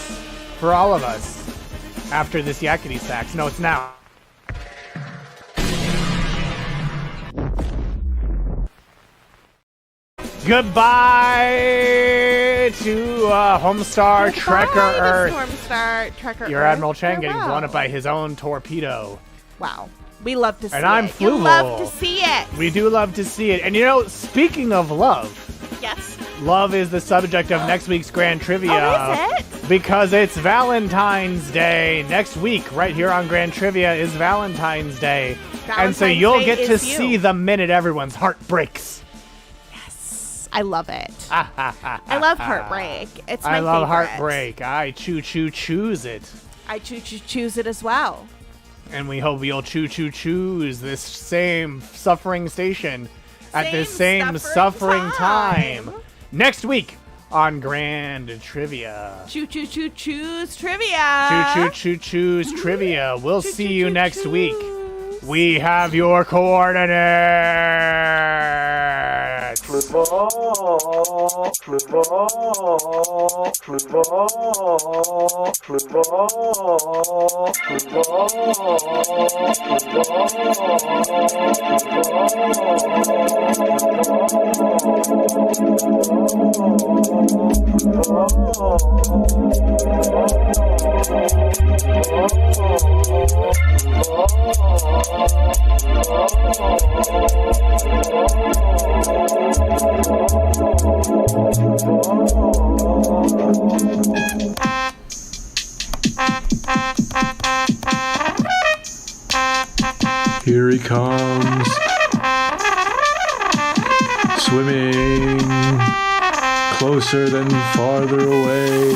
for all of us after this yakety sax. No, it's now. Goodbye to Homestar Trekker Earth. Homestar Trekker Your Earth. Admiral Chang getting blown up by his own torpedo. Wow. We love to see it. And I'm Fluval. You love to see it. We do love to see it. And you know, speaking of love. Yes. Love is the subject of next week's Grand Trivia. Oh, is it? Because it's Valentine's Day. Next week, right here on Grand Trivia, is Valentine's Day. And so you'll get to see the minute everyone's heart breaks. Yes. I love it. I love heartbreak. It's my favorite. I love heartbreak. I choose it. I choose it as well. And we hope you'll choose this same suffering station at this same suffering time next week on Grand Trivia. Choose trivia. Choose trivia. We'll see you next week. We have your coordinates. Fluval, Fluval, Fluval, Fluval, Here he comes, swimming closer than farther away.